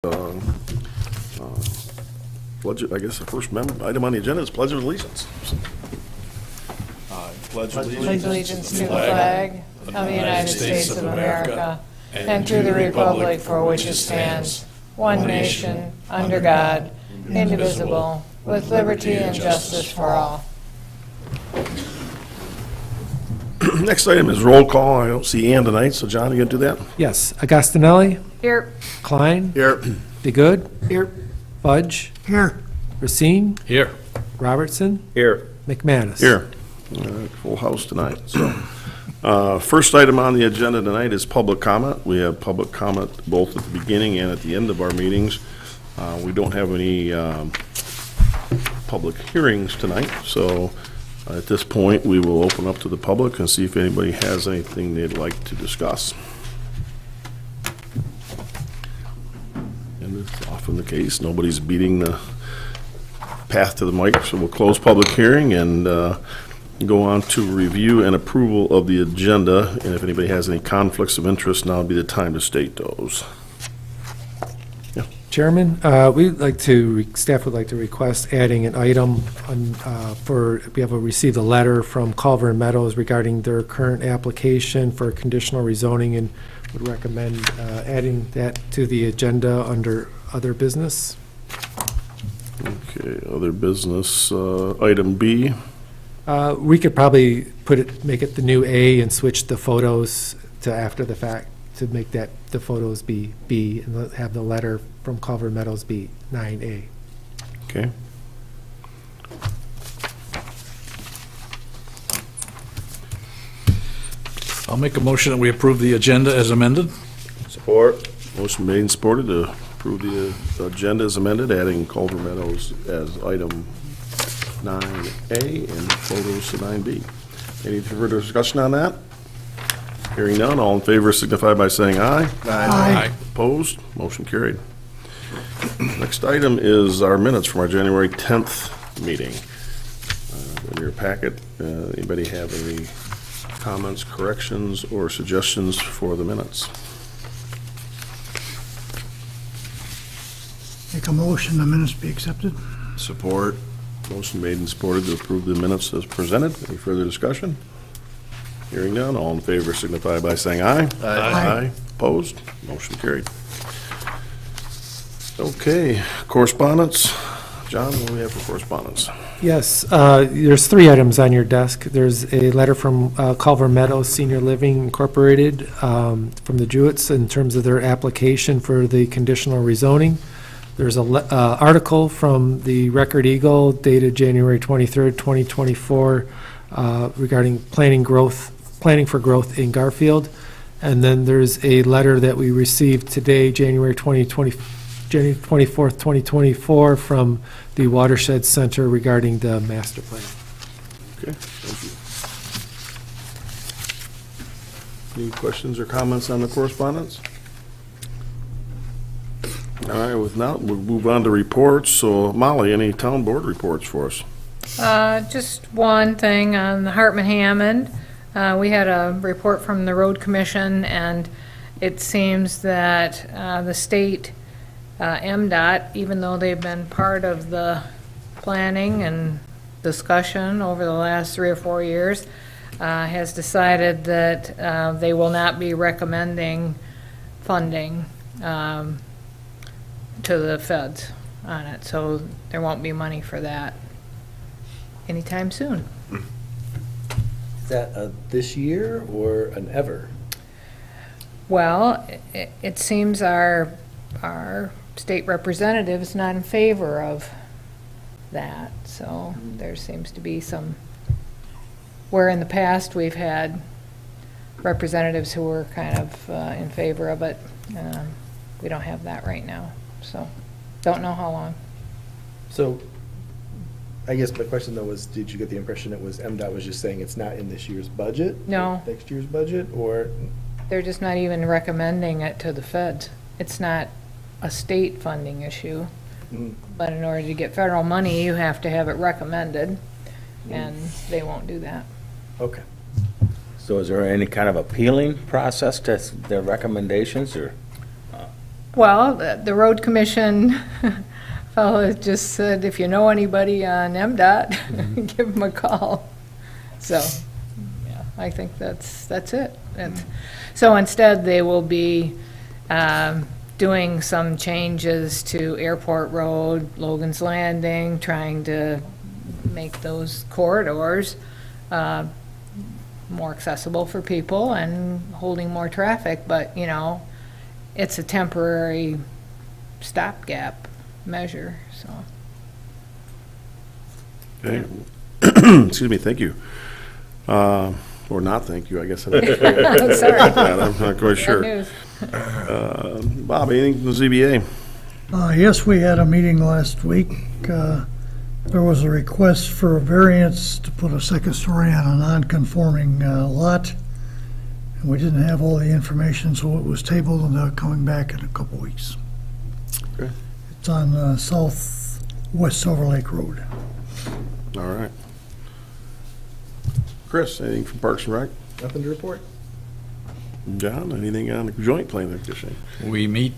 Pledge, I guess the first item on the agenda is Pledge of Allegiance. Pledge allegiance to the flag of the United States of America and to the republic for which it stands, one nation, under God, indivisible, with liberty and justice for all. Next item is roll call. I don't see Ann tonight, so John, you gonna do that? Yes. Agostinelli? Here. Klein? Here. Be good? Here. Fudge? Here. Racine? Here. Robertson? Here. McManus? Here. All right, full house tonight. So, first item on the agenda tonight is public comment. We have public comment both at the beginning and at the end of our meetings. We don't have any public hearings tonight, so at this point, we will open up to the public and see if anybody has anything they'd like to discuss. And it's often the case, nobody's beating the path to the mic, so we'll close public hearing and go on to review and approval of the agenda. And if anybody has any conflicts of interest, now would be the time to state those. Chairman, staff would like to request adding an item we have received a letter from Culver Meadows regarding their current application for conditional rezoning and would recommend adding that to the agenda under other business. Okay, other business, item B. We could probably make it the new A and switch the photos to after the fact to make that the photos be B and have the letter from Culver Meadows be 9A. Okay. I'll make a motion that we approve the agenda as amended. Support. Motion made and supported to approve the agenda as amended, adding Culver Meadows as item 9A and photos to 9B. Any further discussion on that? Hearing none, all in favor signify by saying aye. Aye. Opposed? Motion carried. Next item is our minutes from our January 10th meeting. In your packet, anybody have any comments, corrections, or suggestions for the minutes? Make a motion, the minutes be accepted. Support. Motion made and supported to approve the minutes as presented. Any further discussion? Hearing none, all in favor signify by saying aye. Aye. Opposed? Motion carried. Okay, correspondence. John, what do we have for correspondence? Yes, there's 3 items on your desk. There's a letter from Culver Meadows Senior Living Incorporated from the Jewetts in terms of their application for the conditional rezoning. There's an article from the Record Eagle dated January 23rd, 2024 regarding planning for growth in Garfield. And then there's a letter that we received today, January 24th, 2024, from the Watershed Center regarding the master plan. Okay, thank you. Any questions or comments on the correspondence? All right, with that, we'll move on to reports. So, Molly, any town board reports for us? Just one thing on the Hartman Hammond. We had a report from the Road Commission, and it seems that the state MDOT, even though they've been part of the planning and discussion over the last 3 or 4 years, has decided that they will not be recommending funding to the feds on it. So there won't be money for that anytime soon. Is that this year or an ever? Well, it seems our state representative is not in favor of that, so there seems to be some, where in the past we've had representatives who were kind of in favor of it. We don't have that right now, so don't know how long. So, I guess my question though was, did you get the impression it was MDOT was just saying it's not in this year's budget? No. Next year's budget, or? They're just not even recommending it to the feds. It's not a state funding issue, but in order to get federal money, you have to have it recommended, and they won't do that. Okay. So is there any kind of appealing process to their recommendations, or? Well, the road commission fellow just said, if you know anybody on MDOT, give them a call. So, yeah, I think that's it. So instead, they will be doing some changes to Airport Road, Logan's Landing, trying to make those corridors more accessible for people and holding more traffic, but, you know, it's a temporary stopgap measure, so. Okay. Excuse me, thank you. Or not thank you, I guess. I'm Sorry. not quite Bad sure. news. Bob, anything from the ZBA? Yes, we had a meeting last week. There was a request for a variance to put a second story on a non-conforming lot. And we didn't have all the information, so it was tabled, and they're coming back in a couple weeks. Okay. It's on southwest Silver Lake Road. All right. Chris, anything from Parks and Rec? Nothing to report? John, anything on the joint planning commission? We meet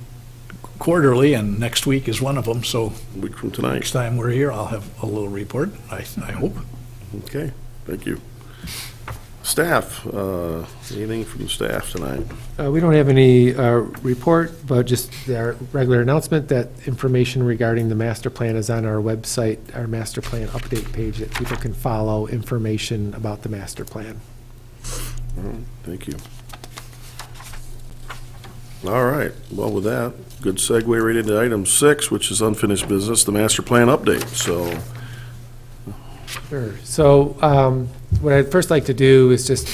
quarterly, and next week is one of them, so A week from tonight. next time we're here, I'll have a little report, I hope. Okay, thank you. Staff, anything from staff tonight? We don't have any report, but just our regular announcement that information regarding the master plan is on our website, our master plan update page, that people can follow information about the master plan. All right, thank you. All right, well, with that, good segue right into item 6, which is unfinished business, the master plan update, so. Sure. So what I'd first like to do is just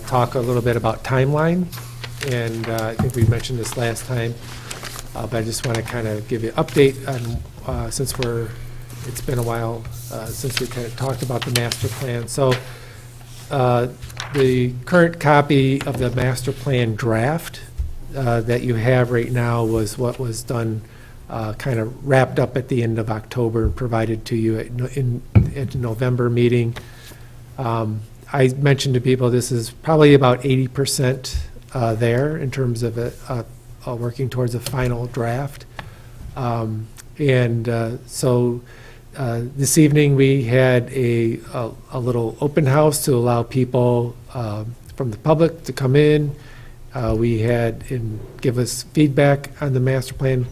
talk a little bit about timeline. And I think we mentioned this last time, but I just want to kind of give you an update on, since it's been a while since we kind of talked about the master plan. So the current copy of the master plan draft that you have right now was what was done, kind of wrapped up at the end of October and provided to you at the November meeting. I mentioned to people this is probably about 80% there in terms of working towards a final draft. So this evening we had a little open house to allow people from the public to come in. We had and give us feedback on the master plan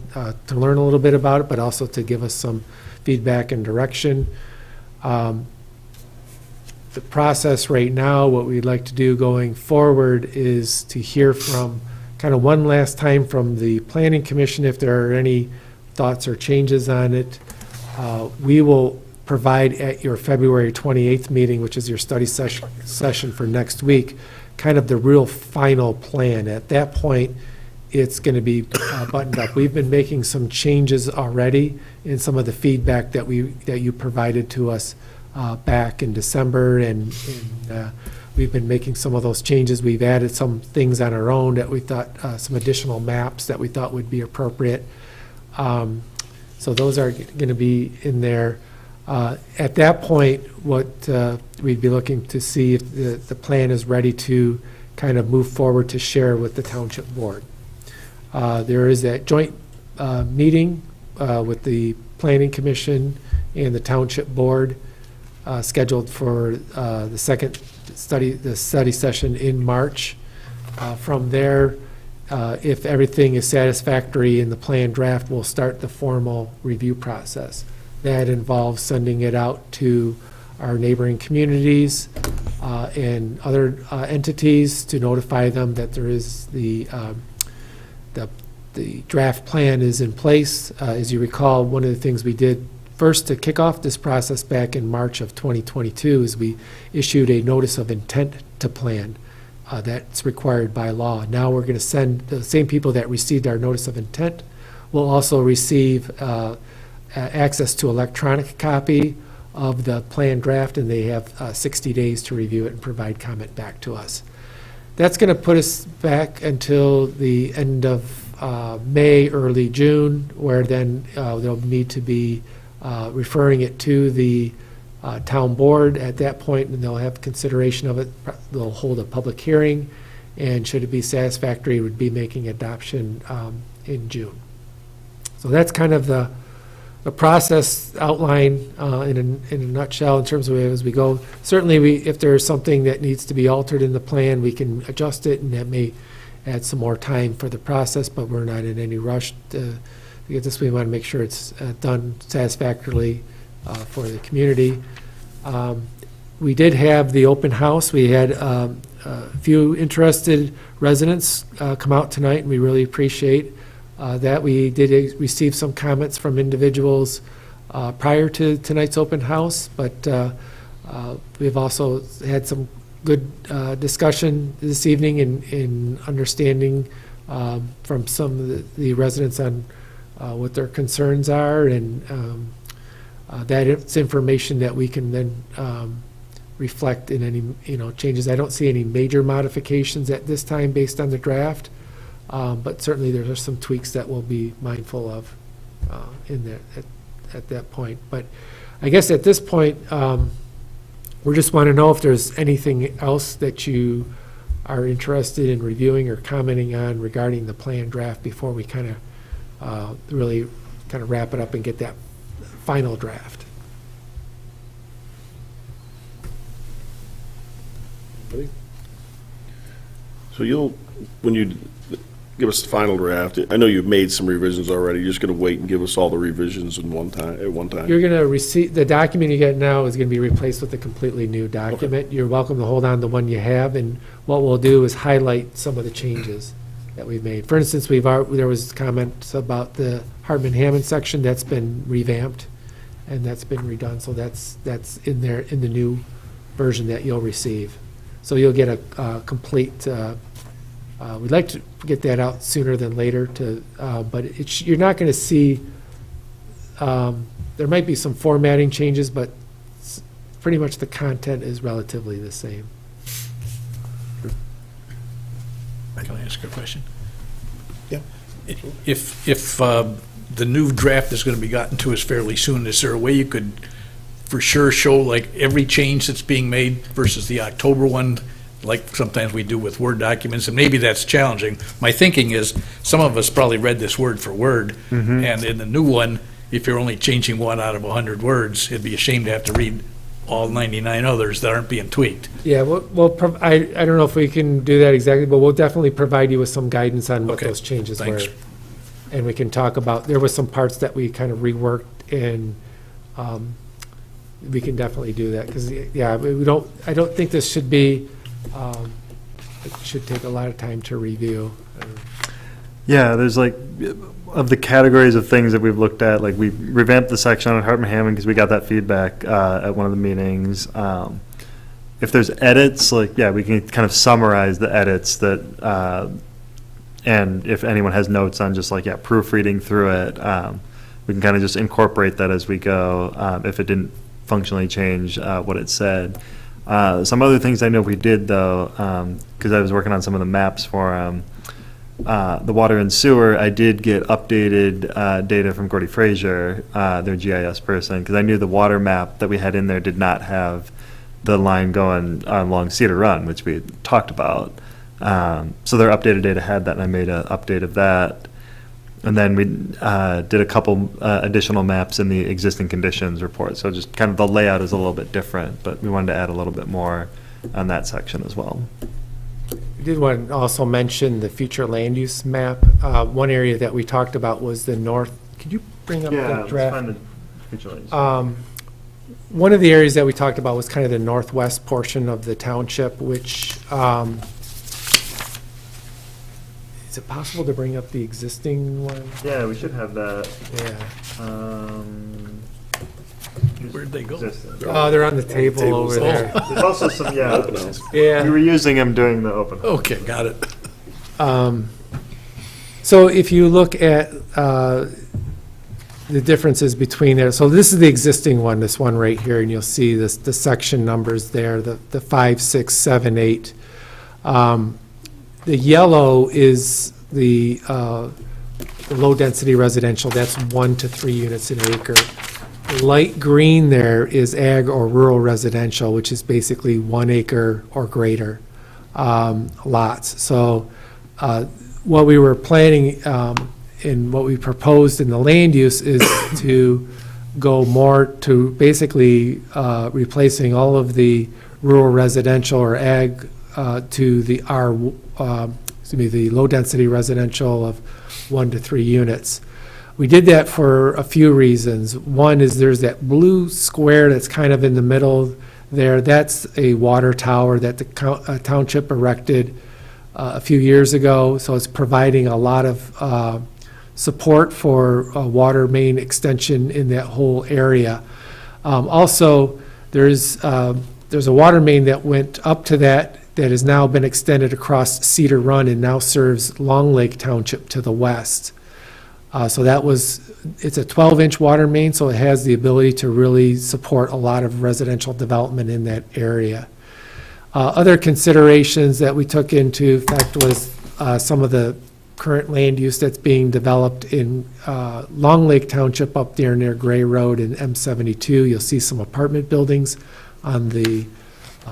to learn a little bit about it, but also to give us some feedback and direction. The process right now, what we'd like to do going forward is to hear from kind of one last time from the Planning Commission if there are any thoughts or changes on it. We will provide at your February 28th meeting, which is your study session for next week, kind of the real final plan. At that point, it's going to be buttoned up. We've been making some changes already in some of the feedback that you provided to us back in December, and we've been making some of those changes. We've added some things on our own that we thought, some additional maps that we thought would be appropriate. So those are going to be in there. At that point, what we'd be looking to see if the plan is ready to kind of move forward to share with the Township Board. There is that joint meeting with the Planning Commission and the Township Board scheduled for the second study session in March. From there, if everything is satisfactory in the plan draft, we'll start the formal review process. That involves sending it out to our neighboring communities and other entities to notify them that there is the draft plan is in place. As you recall, one of the things we did first to kick off this process back in March of 2022 is we issued a notice of intent to plan. That's required by law. Now we're going to send the same people that received our notice of intent will also receive access to electronic copy of the plan draft, and they have 60 days to review it and provide comment back to us. That's going to put us back until the end of May, early June, where then they'll need to be referring it to the town board at that point, and they'll have consideration of it. They'll hold a public hearing, and should it be satisfactory, would be making adoption in June. So that's kind of the process outline in a nutshell in terms of as we go. Certainly, if there's something that needs to be altered in the plan, we can adjust it, and that may add some more time for the process, but we're not in any rush to get this. We want to make sure it's done satisfactorily for the community. We did have the open house. We had a few interested residents come out tonight, and we really appreciate that. We did receive some comments from individuals prior to tonight's open house, but we've also had some good discussion this evening in understanding from some of the residents on what their concerns are, and that's information that we can then reflect in any, changes. I don't see any major modifications at this time based on the draft, but certainly there are some tweaks that we'll be mindful of in there at that point. But I guess at this point, we just want to know if there's anything else that you are interested in reviewing or commenting on regarding the plan draft before we kind of really kind of wrap it up and get that final draft. So when you give us the final draft, I know you've made some revisions already, you're just gonna wait and give us all the revisions at one time? You're going to receive, the document you get now is going to be replaced with a completely new document. You're welcome to hold on to the one you have, and what we'll do is highlight some of the changes that we've made. For instance, there was comments about the Hartman-Hammond section that's been revamped, and that's been redone, so that's in there, in the new version that you'll receive. So you'll get a complete, we'd like to get that out sooner than later but you're not going to see, there might be some formatting changes, but pretty much the content is relatively the same. Can I ask a question? Yeah. If the new draft is going to be gotten to us fairly soon, is there a way you could for sure show like every change that's being made versus the October one, like sometimes we do with Word documents, and maybe that's challenging. My thinking is some of us probably read this word for word, and in the new one, if you're only changing one out of 100 words, it'd be a shame to have to read all 99 others that aren't being tweaked. Yeah, I don't know if we can do that exactly, but we'll definitely provide you with some guidance on what Okay, those changes thanks. were. And we can talk about, there was some parts that we kind of reworked, and we can definitely do that, because, yeah, I don't think this should be, it should take a lot of time to review. Yeah, there's like, of the categories of things that we've looked at, like we revamped the section on Hartman-Hammond because we got that feedback at one of the meetings. If there's edits, like, yeah, we can kind of summarize the edits that, and if anyone has notes on just like, yeah, proofreading through it, we can kind of just incorporate that as we go, if it didn't functionally change what it said. Some other things I know we did, though, because I was working on some of the maps for the water and sewer, I did get updated data from Gordy Frazier, their GIS person, because I knew the water map that we had in there did not have the line going along Cedar Run, which we had talked about. So their updated data had that, and I made an update of that. And then we did a couple additional maps in the existing conditions report. So just kind of the layout is a little bit different, but we wanted to add a little bit more on that section as well. We did want to also mention the future land use map. One area that we talked about was the north. Could you bring up the draft? One of the areas that we talked about was kind of the northwest portion of the township, which, is it possible to bring up the existing one? Yeah, we should have that. Yeah. Where'd they go? Oh, they're on the table over there. There's also some, yeah. We Yeah. were using them during the open. Okay, got it. So if you look at the differences between there, so this is the existing one, this one right here, and you'll see this, the section numbers there, the 5, 6, 7, 8. The yellow is the low-density residential, that's 1 to 3 units an acre. Light green there is ag or rural residential, which is basically 1 acre or greater lots. So what we were planning and what we proposed in the land use is to go more to basically replacing all of the rural residential or ag to the the low-density residential of 1 to 3 units. We did that for a few reasons. One is there's that blue square that's kind of in the middle there. That's a water tower that the township erected a few years ago, so it's providing a lot of support for water main extension in that whole area. Also, there's a water main that went up to that has now been extended across Cedar Run and now serves Long Lake Township to the west. So it's a 12-inch water main, so it has the ability to really support a lot of residential development in that area. Other considerations that we took into effect was some of the current land use that's being developed in Long Lake Township up there near Gray Road and M72. You'll see some apartment buildings on the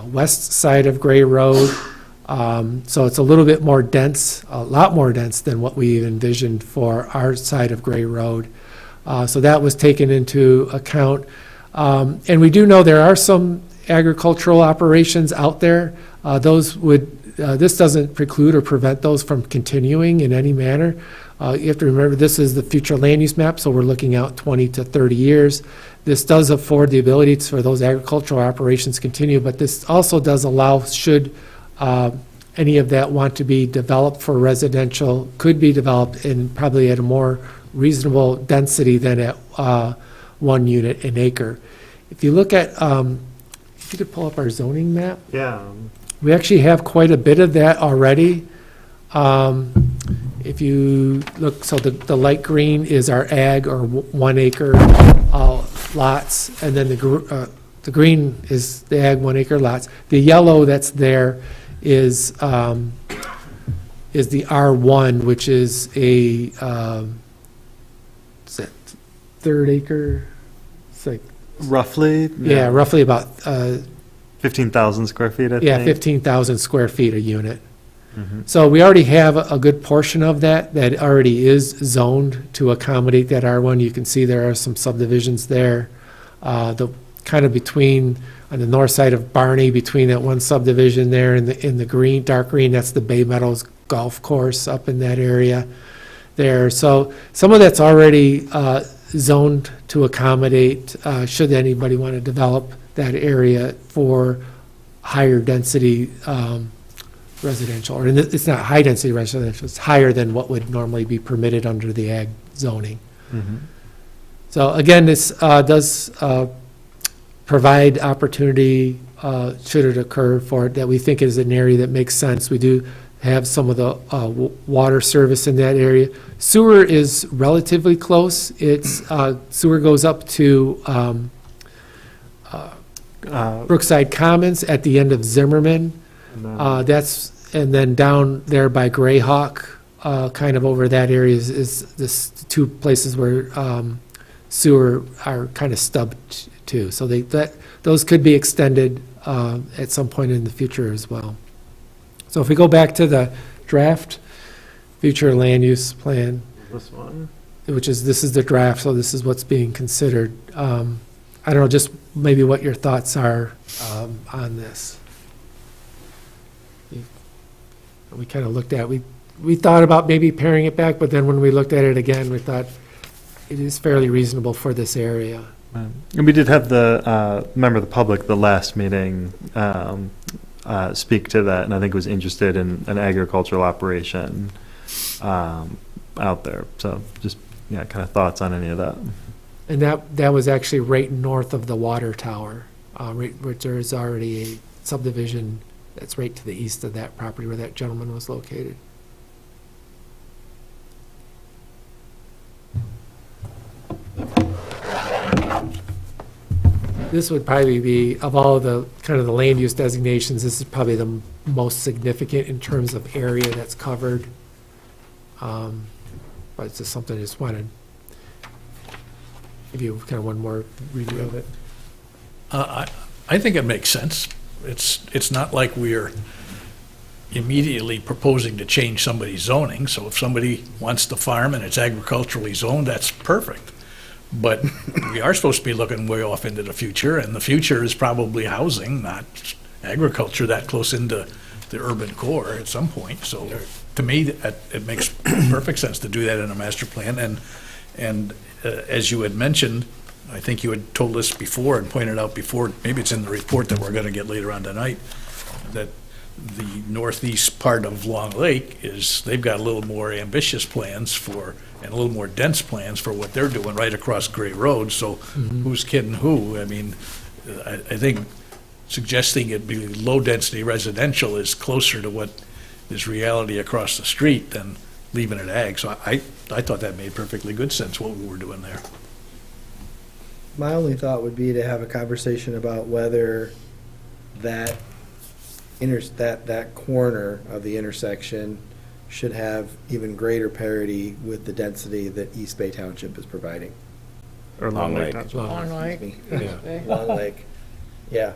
west side of Gray Road. So it's a little bit more dense, a lot more dense than what we envisioned for our side of Gray Road. So that was taken into account. And we do know there are some agricultural operations out there. This doesn't preclude or prevent those from continuing in any manner. You have to remember, this is the future land use map, so we're looking out 20 to 30 years. This does afford the ability for those agricultural operations to continue, but this also does allow, should any of that want to be developed for residential, could be developed and probably at a more reasonable density than at 1 unit an acre. If you look at, if you could pull up our zoning map. Yeah. We actually have quite a bit of that already. If you look, so the light green is our ag or 1 acre lots, and then the green is the ag 1 acre lots. The yellow that's there is the R1, which is a is that 1/3 acre? It's like, Roughly? yeah, roughly about 15,000 square feet, I think. yeah, 15,000 square feet a unit. So we already have a good portion of that already is zoned to accommodate that R1. You can see there are some subdivisions there. The kind of between, on the north side of Barney, between that one subdivision there in the green, dark green, that's the Bay Meadows Golf Course up in that area there. So some of that's already zoned to accommodate, should anybody want to develop that area for higher density residential, or it's not high density residential, it's higher than what would normally be permitted under the ag zoning. So again, this does provide opportunity, should it occur, for it, that we think is an area that makes sense. We do have some of the water service in that area. Sewer is relatively close. It's sewer goes up to Brookside Commons at the end of Zimmerman. And then down there by Grayhawk, kind of over that area is this 2 places where sewer are kind of stubbed to. So those could be extended at some point in the future as well. So if we go back to the draft future land use plan, This one? this is the draft, so this is what's being considered. I don't know, just maybe what your thoughts are on this. We kind of looked at, we thought about maybe paring it back, but then when we looked at it again, we thought it is fairly reasonable for this area. And we did have the member of the public, the last meeting, speak to that, and I think was interested in an agricultural operation out there. So just, yeah, kind of thoughts on any of that. And that was actually right north of the water tower, which there's already a subdivision that's right to the east of that property where that gentleman was located. This would probably be, of all the kind of the land use designations, this is probably the most significant in terms of area that's covered. But it's just something I just wanted to give you kind of one more review of it. I think it makes sense. It's not like we're immediately proposing to change somebody's zoning, so if somebody wants to farm and it's agriculturally zoned, that's perfect. But we are supposed to be looking way off into the future, and the future is probably housing, not agriculture that close into the urban core at some point. So to me, it makes perfect sense to do that in a master plan. And as you had mentioned, I think you had told us before and pointed out before, maybe it's in the report that we're going to get later on tonight, that the northeast part of Long Lake they've got a little more ambitious plans and a little more dense plans for what they're doing right across Gray Road. So who's kidding who? I mean, I think suggesting it be low-density residential is closer to what is reality across the street than leaving it ag. So I thought that made perfectly good sense, what we were doing there. My only thought would be to have a conversation about whether that that corner of the intersection should have even greater parity with the density that East Bay Township is providing. Or Long Lake. Long Lake. Long Lake, yeah.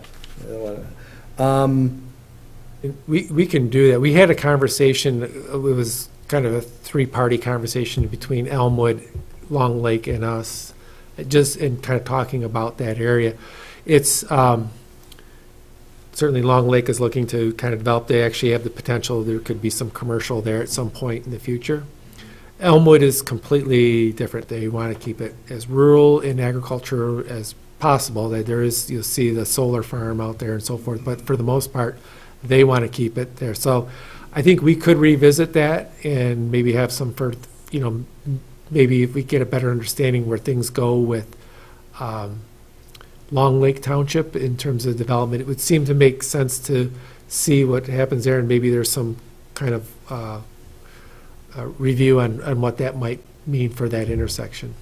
We can do that. We had a conversation, it was kind of a three-party conversation between Elmwood, Long Lake, and us, just in kind of talking about that area. It's, certainly Long Lake is looking to kind of develop, they actually have the potential, there could be some commercial there at some point in the future. Elmwood is completely different. They want to keep it as rural in agriculture as possible. That there is, you'll see the solar farm out there and so forth, but for the most part, they want to keep it there. So I think we could revisit that and maybe have some further, maybe if we get a better understanding where things go with Long Lake Township in terms of development, it would seem to make sense to see what happens there, and maybe there's some kind of review on what that might mean for that intersection.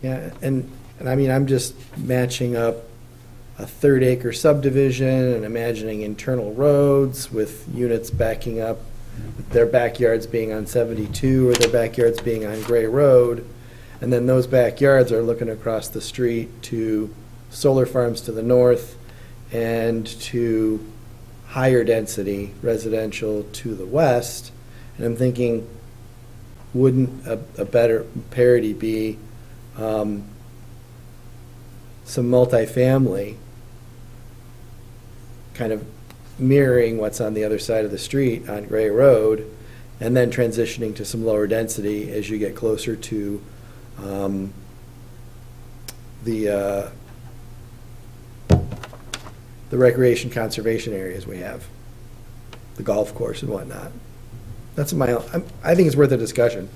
Yeah, and I mean, I'm just matching up a 3rd-acre subdivision and imagining internal roads with units backing up, their backyards being on 72 or their backyards being on Gray Road, and then those backyards are looking across the street to solar farms to the north and to higher density residential to the west. And I'm thinking, wouldn't a better parity be some multifamily kind of mirroring what's on the other side of the street on Gray Road, and then transitioning to some lower density as you get closer to the recreation conservation areas we have, the golf course and whatnot. That's I think it's worth a discussion.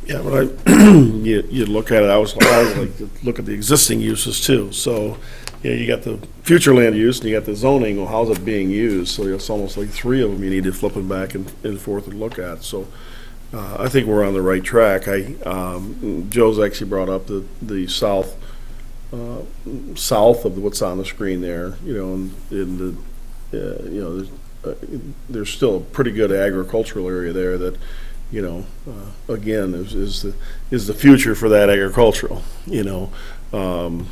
Yeah, but you look at it, I was like, look at the existing uses too. So, you got the future land use and you got the zoning, well, how's it being used? So it's almost like 3 of them you need to flip them back and forth and look at. So I think we're on the right track. Joe's actually brought up the south of what's on the screen there, there's still a pretty good agricultural area there that, again, is the future for that agricultural.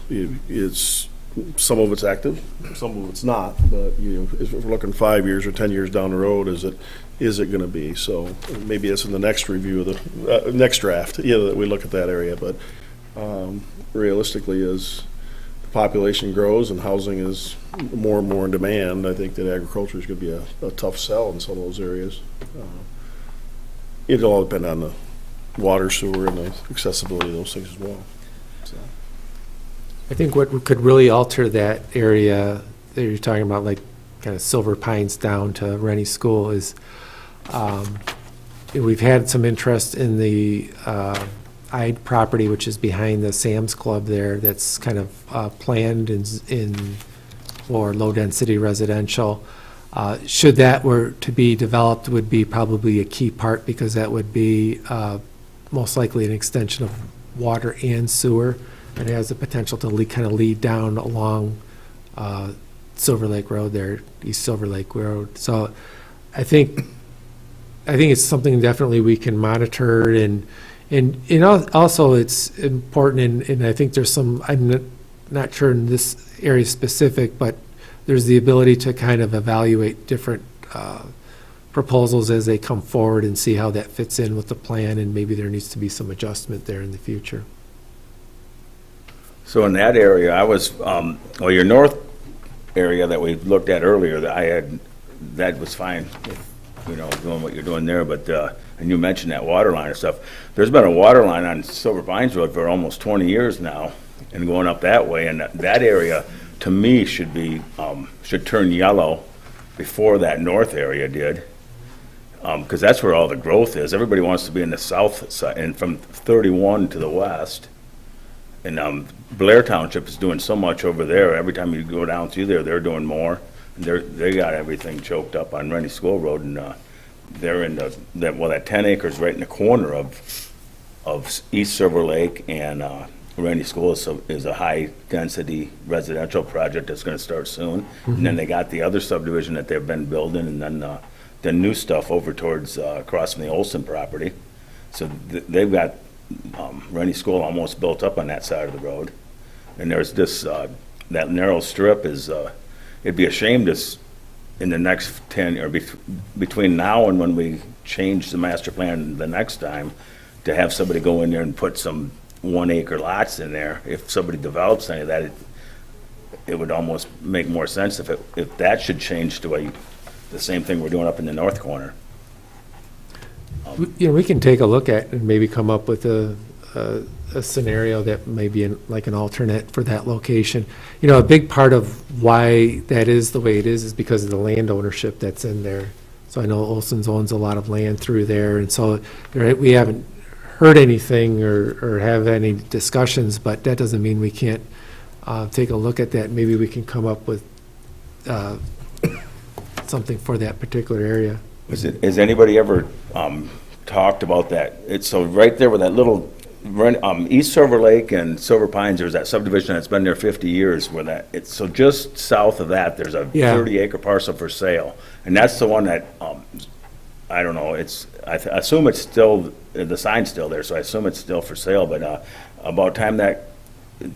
It's some of it's active, some of it's not. But if we're looking 5 years or 10 years down the road, is it going to be? So maybe it's in the next review of the next draft. That we look at that area. But realistically, as the population grows and housing is more and more in demand, I think that agriculture is going to be a tough sell in some of those areas. It'll all depend on the water, sewer, and the accessibility of those things as well. So. I think what could really alter that area that you're talking about, like kind of Silver Pines down to Rennie School, is we've had some interest in the Ide property, which is behind the Sam's Club there, that's kind of planned in for low-density residential. Should that were to be developed, would be probably a key part, because that would be most likely an extension of water and sewer, and has the potential to kind of lead down along Silver Lake Road there, East Silver Lake Road. So I think it's something definitely we can monitor and Also, it's important, and I think there's some, I'm not sure in this area specific, but there's the ability to kind of evaluate different proposals as they come forward and see how that fits in with the plan, and maybe there needs to be some adjustment there in the future. So in that area, I was, well, your north area that we looked at earlier, that was fine, doing what you're doing there, but, and you mentioned that water line and stuff. There's been a water line on Silver Pines Road for almost 20 years now, and going up that way, and that area, to me, should turn yellow before that north area did, because that's where all the growth is. Everybody wants to be in the south side, and from 31 to the west. And Blair Township is doing so much over there. Every time you go down through there, they're doing more. They got everything choked up on Rennie School Road, and they're in that 10 acres right in the corner of East Silver Lake and Rennie School is a high-density residential project that's going to start soon. Mm-hmm. And then they got the other subdivision that they've been building, and then the new stuff over towards across from the Olson property. So they've got Rennie School almost built up on that side of the road. And there's this, that narrow strip is, it'd be a shame in the next 10, or between now and when we change the master plan the next time, to have somebody go in there and put some 1 acre lots in there. If somebody develops any of that, it would almost make more sense if that should change to the same thing we're doing up in the north corner. We can take a look at and maybe come up with a scenario that may be like an alternate for that location. A big part of why that is the way it is because of the land ownership that's in there. So I know Olson's owns a lot of land through there, and so we haven't heard anything or have any discussions, but that doesn't mean we can't take a look at that. Maybe we can come up with something for that particular area. Has anybody ever talked about that? It's so right there with that little East Silver Lake and Silver Pines, there's that subdivision that's been there 50 years so just south of that, there's a 30-acre parcel for sale. And that's the one that, I don't know, I assume it's still, the sign's still there, so I assume it's still for sale, but about time that,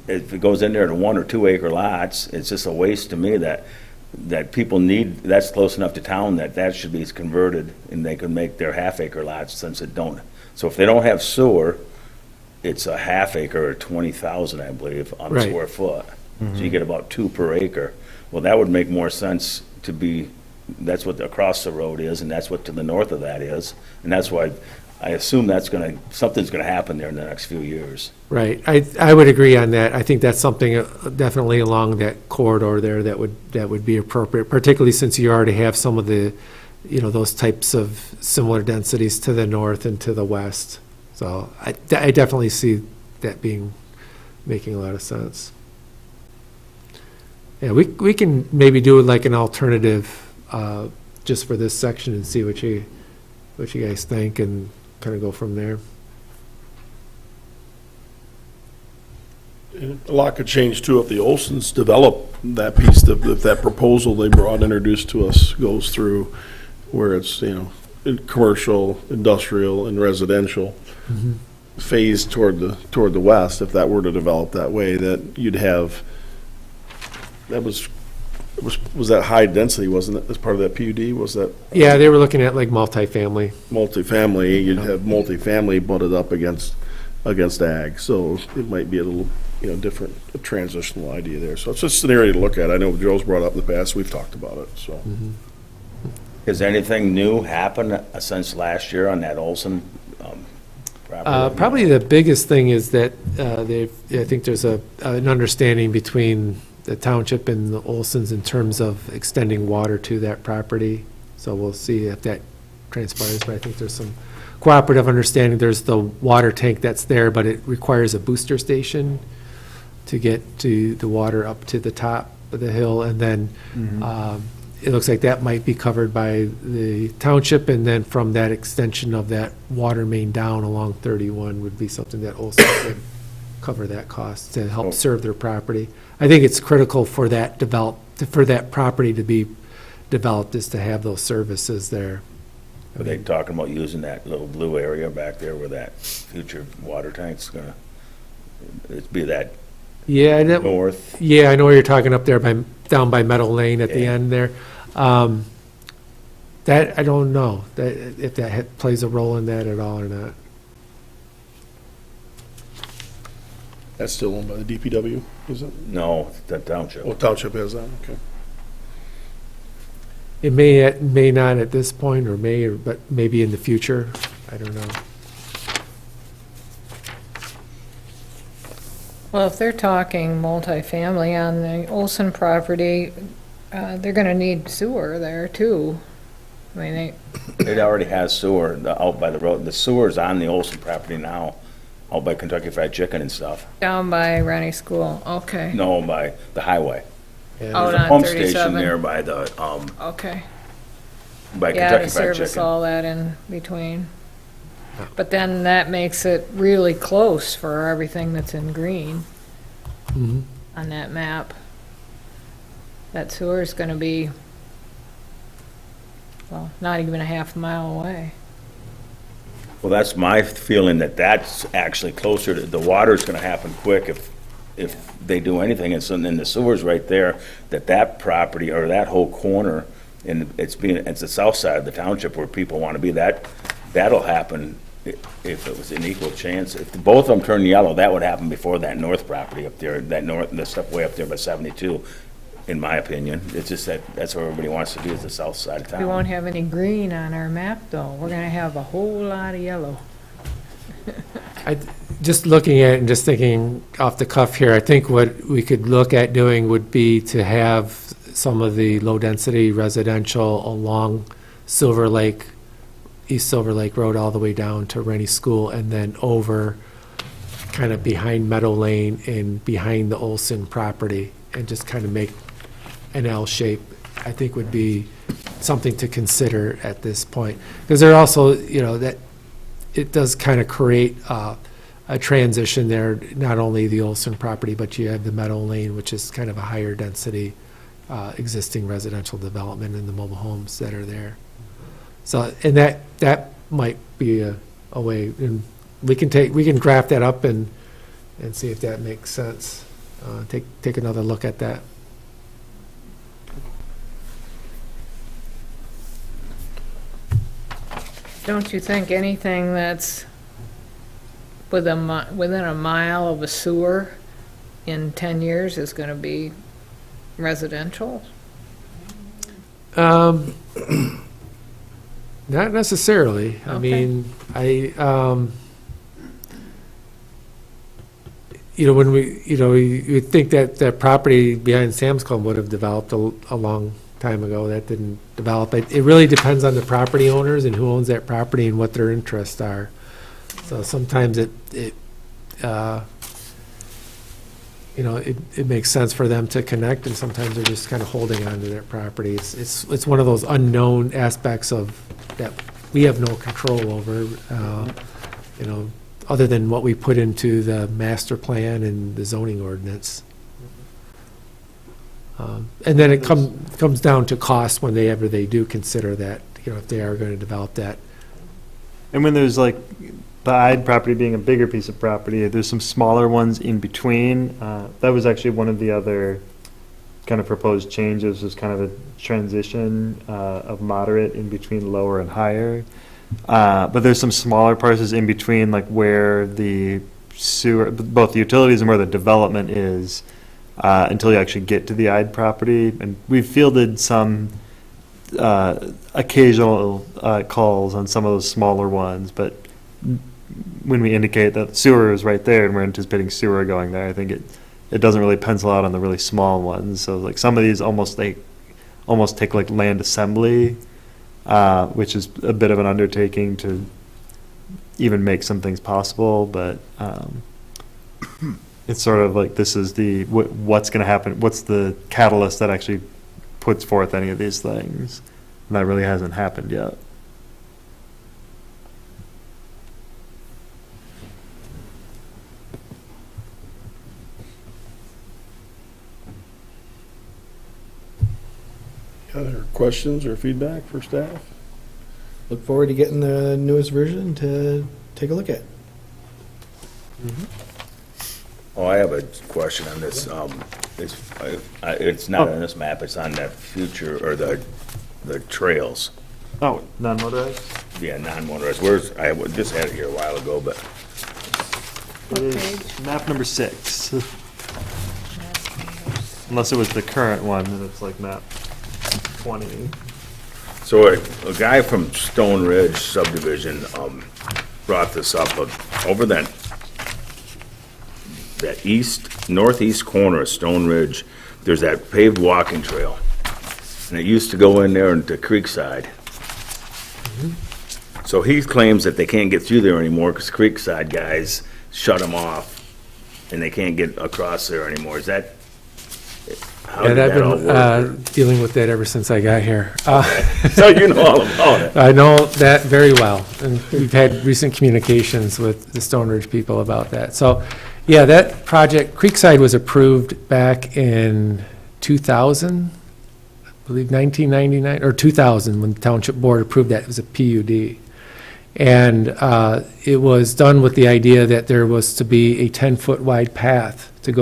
if it goes in there to 1 or 2 acre lots, it's just a waste to me that people need, that's close enough to town that should be converted and they could make their half-acre lots since it don't. So if they don't have sewer, it's a half acre or 20,000, I believe, on a square foot. Mm-hmm. So you get about 2 per acre. Well, that would make more sense to be, that's what across the road is, and that's what to the north of that is. And that's why I assume something's gonna happen there in the next few years. Right. I would agree on that. I think that's something definitely along that corridor there that would be appropriate, particularly since you already have some of the, those types of similar densities to the north and to the west. So I definitely see that making a lot of sense. Yeah, we can maybe do like an alternative just for this section and see what you guys think and kind of go from there. A lot could change too if the Olsons develop that piece, if that proposal they introduced to us goes through, where it's, in commercial, industrial, and residential, mm-hmm. phased toward the west. If that were to develop that way, that you'd have, was that high density, wasn't it, as part of that PUD? Was that? Yeah, they were looking at like multifamily. Multifamily, you'd have multifamily butted up against ag, so it might be a little, different, a transitional idea there. So it's just an area to look at. I know Joe's brought up in the past, we've talked about it, so. Mm-hmm. Has anything new happened since last year on that Olson property? Probably the biggest thing is that I think there's an understanding between the township and the Olsons in terms of extending water to that property. So we'll see if that transpires, but I think there's some cooperative understanding. There's the water tank that's there, but it requires a booster station to get to the water up to the top of the hill, and then it looks like that might be covered by the township, and then from that extension of that water main down along 31 would be something that also would cover that cost to help serve their property. I think it's critical for that property to be developed is to have those services there. Are they talking about using that little blue area back there where that future water tank's gonna, it'd be that Yeah, north? yeah, I know where you're talking up there by, down by Meadow Lane at the Yeah. end there. That, I don't know, that, if that plays a role in that at all or not. That's still owned by the DPW, is it? No, the township. Oh, Township has that, okay. It may not at this point, or may, but maybe in the future, I don't know. Well, if they're talking multifamily on the Olson property, they're gonna need sewer there too. I mean, It already has sewer out by the road. The sewer's on the Olson property now, out by Kentucky Fried Chicken and stuff. down by Rennie School, okay. No, by the highway. Yeah. Out There's a on pump station 37. there by the, Okay. by Yeah, Kentucky to Fried service Chicken. all that in between. But then that makes it really close for everything that's in green Mhm. on that map. That sewer's gonna be, well, not even a half mile away. Well, that's my feeling, that that's actually closer to, the water's gonna happen quick if they do anything, and so then the sewer's right there, that property, or that whole corner, and it's the south side of the township where people wanna be, that'll happen if it was an equal chance. If both of them turn yellow, that would happen before that north property up there, the stuff way up there by 72, in my opinion. It's just that's where everybody wants to be, is the south side of town. We won't have any green on our map, though. We're gonna have a whole lot of yellow. Just looking at it and just thinking off the cuff here, I think what we could look at doing would be to have some of the low-density residential along Silver Lake, East Silver Lake Road, all the way down to Rennie School, and then over kind of behind Meadow Lane and behind the Olson property, and just kind of make an L shape, I think would be something to consider at this point. Because there also, that it does kind of create a transition there, not only the Olson property, but you have the Meadow Lane, which is kind of a higher density existing residential development, and the mobile homes that are there. So, and that might be a way, and we can draft that up and see if that makes sense. Take another look at that. Don't you think anything that's within a mile of a sewer in 10 years is gonna be residential? Not necessarily. I Okay. mean, when you think that property behind Sam's Club would have developed a long time ago. That didn't develop. It really depends on the property owners and who owns that property and what their interests are. So sometimes it makes sense for them to connect, and sometimes they're just kind of holding on to their property. It's one of those unknown aspects of that we have no control over, other than what we put into the master plan and the zoning ordinance. And then it comes down to cost whenever they do consider that, if they are going to develop that. And when there's like the Ide property being a bigger piece of property, there's some smaller ones in between. That was actually one of the other kind of proposed changes, was kind of a transition of moderate in between lower and higher. But there's some smaller parcels in between, like where the sewer, both the utilities and where the development is, until you actually get to the Ide property. And we've fielded some occasional calls on some of those smaller ones, but when we indicate that sewer is right there and we're anticipating sewer going there, I think it doesn't really pencil out on the really small ones. So like some of these almost take like land assembly, which is a bit of an undertaking to even make some things possible, but it's sort of like, this is what's going to happen, what's the catalyst that actually puts forth any of these things, and that really hasn't happened yet. Other questions or feedback for staff? look forward to getting the newest version to take a look at. Oh, I have a question on this. It's not on this map, it's on that future, or the trails. Oh, non-motorized? Yeah, non-motorized. Just had it here a while ago, but It is map number 6. Unless it was the current one, then it's like map 20. so a guy from Stone Ridge subdivision, brought this up, but over that northeast corner of Stone Ridge, there's that paved walking trail. And it used to go in there into Creekside. So he claims that they can't get through there anymore because Creekside guys shut them off and they can't get across there anymore. Is that, how And did I've that all been work? dealing with that ever since I got here. So you know all about it. I know that very well, and we've had recent communications with the Stone Ridge people about that. So, yeah, that project, Creekside was approved back in 2000, I believe 1999, or 2000, when the Township Board approved that. It was a PUD. And it was done with the idea that there was to be a 10-foot wide path to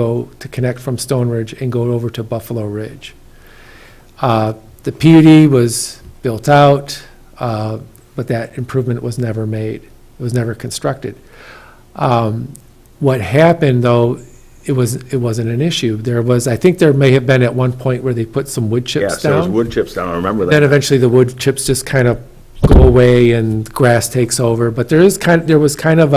connect from Stone Ridge and go over to Buffalo Ridge. The PUD was built out, but that improvement was never made. It was never constructed. What happened, though, it wasn't an issue. I think there may have been at one point where they put some wood Yeah, chips so there's down. wood chips down, I remember Then that. eventually the wood chips just kind of go away and grass takes over. But there was kind of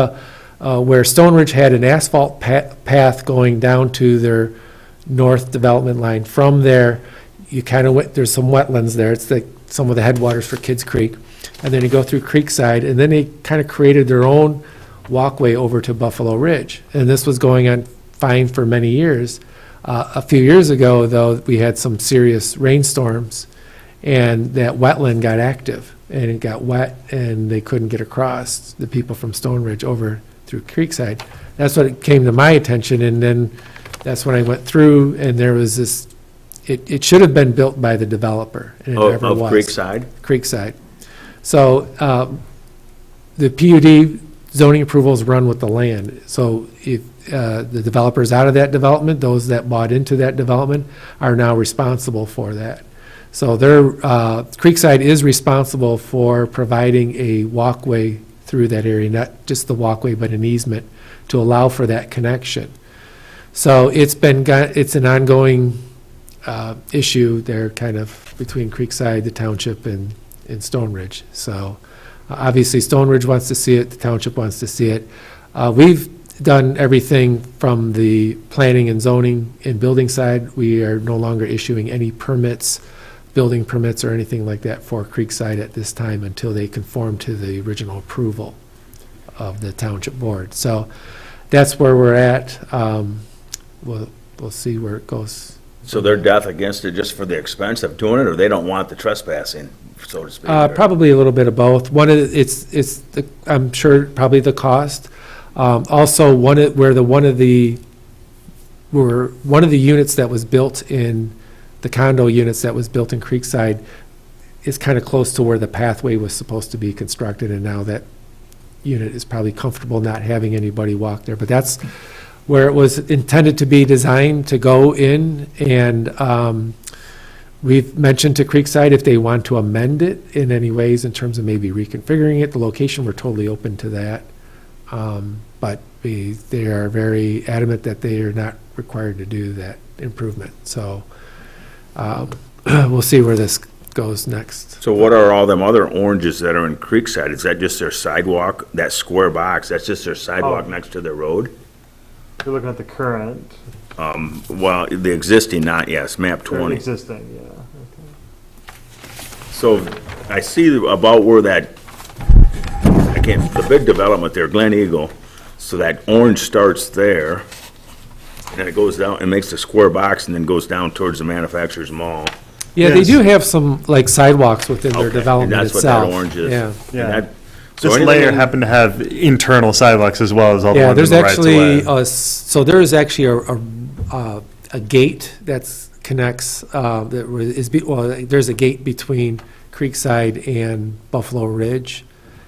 where Stone Ridge had an asphalt path going down to their north development line. From there, you kind of there's some wetlands there. It's like some of the headwaters for Kids Creek. And then you go through Creekside, and then they kind of created their own walkway over to Buffalo Ridge. And this was going on fine for many years. A few years ago, though, we had some serious rainstorms, and that wetland got active, and it got wet, and they couldn't get across, the people from Stone Ridge over through Creekside. That's what it came to my attention, and then that's when I went through, and there was this, it should have been built by the developer, and it never Of was. Creekside? Creekside. So the PUD zoning approvals run with the land. So if the developer's out of that development, those that bought into that development are now responsible for that. So Creekside is responsible for providing a walkway through that area, not just the walkway, but an easement to allow for that connection. So it's an ongoing issue there, kind of between Creekside, the township, and Stone Ridge. So obviously Stone Ridge wants to see it, the township wants to see it. We've done everything from the planning and zoning and building side. We are no longer issuing any permits, building permits or anything like that for Creekside at this time until they conform to the original approval of the township board. So that's where we're at. We'll see where it goes. So they're death against it just for the expense of doing it, or they don't want the trespassing, so to speak? or- Probably a little bit of both. I'm sure probably the cost. Also, one of the units that was built in, the condo units that was built in Creekside is kind of close to where the pathway was supposed to be constructed, and now that unit is probably comfortable not having anybody walk there. But that's where it was intended to be designed to go in, and we've mentioned to Creekside if they want to amend it in any ways in terms of maybe reconfiguring it, the location, we're totally open to that. But they are very adamant that they are not required to do that improvement. So we'll see where this goes next. So what are all them other oranges that are in Creekside? Is that just their sidewalk, that square box, that's just their sidewalk Oh. next to their road? You're looking at the current. Well, the existing, not, yes, map 20. Existing, yeah. So I see about where the big development there, Glen Eagle, so that orange starts there, and it goes down, and makes a square box, and then goes down towards the manufacturer's mall. Yeah, they Yes. do have some, like, sidewalks within their Okay, development and itself. that's what that orange is. Yeah. And Yeah. that- so This anything layer in- happened to have internal sidewalks as well as all the Yeah, ones in there's the rights of actually, way. so there is actually a gate that connects, there's a gate between Creekside and Buffalo Ridge.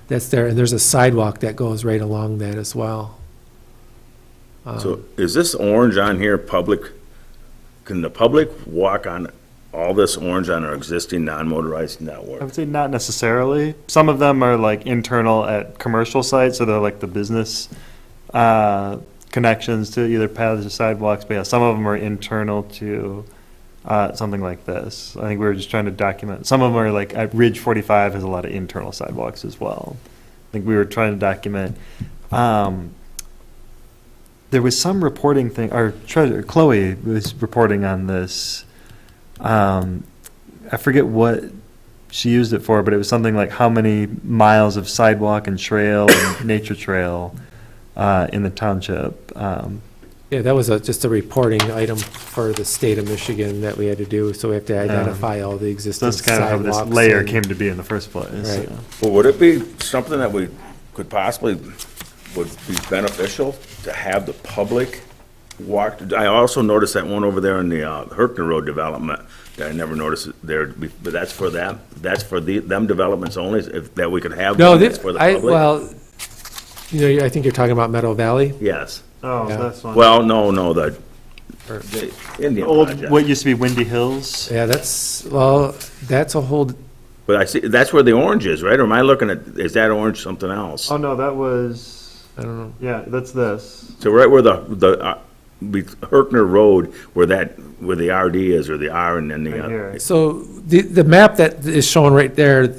That's there, and there's a sidewalk that goes right along that as well. So is this orange on here public? Can the public walk on all this orange on our existing non-motorized I network? would say not necessarily. Some of them are like internal at commercial sites, so they're like the business connections to either paths or sidewalks. But yeah, some of them are internal to something like this. I think we were just trying to document. Some of them are like at Ridge 45 has a lot of internal sidewalks as well. I think we were trying to document. There was some reporting thing. Our treasurer Chloe was reporting on this. I forget what she used it for, but it was something like how many miles of sidewalk and trail and nature trail in the township. Yeah, that was just a reporting item for the state of Michigan that we had to do, so we have to identify all the So existing that's kind of how sidewalks. this layer and- came to be in the first place. Right. So. Well, would it be something that we could possibly, would be beneficial to have the public walk? I also noticed that one over there in the Herkner Road development that I never noticed it there, but that's for them, that's for them developments only, if, that we could have No, one that's for the public? well, I think you're talking about Meadow Valley. Yes. Oh, Yeah. that's one. Well, no, the Indian old, project. what used to be Windy Hills. Yeah, that's a whole, But I see, that's where the orange is, right? Or am I looking at, is that orange something else? Oh no, that was. I don't know. Yeah, that's this. So right where the Herkner Road, where the RD is, or the R and then Right the, here. So the map that is shown right there,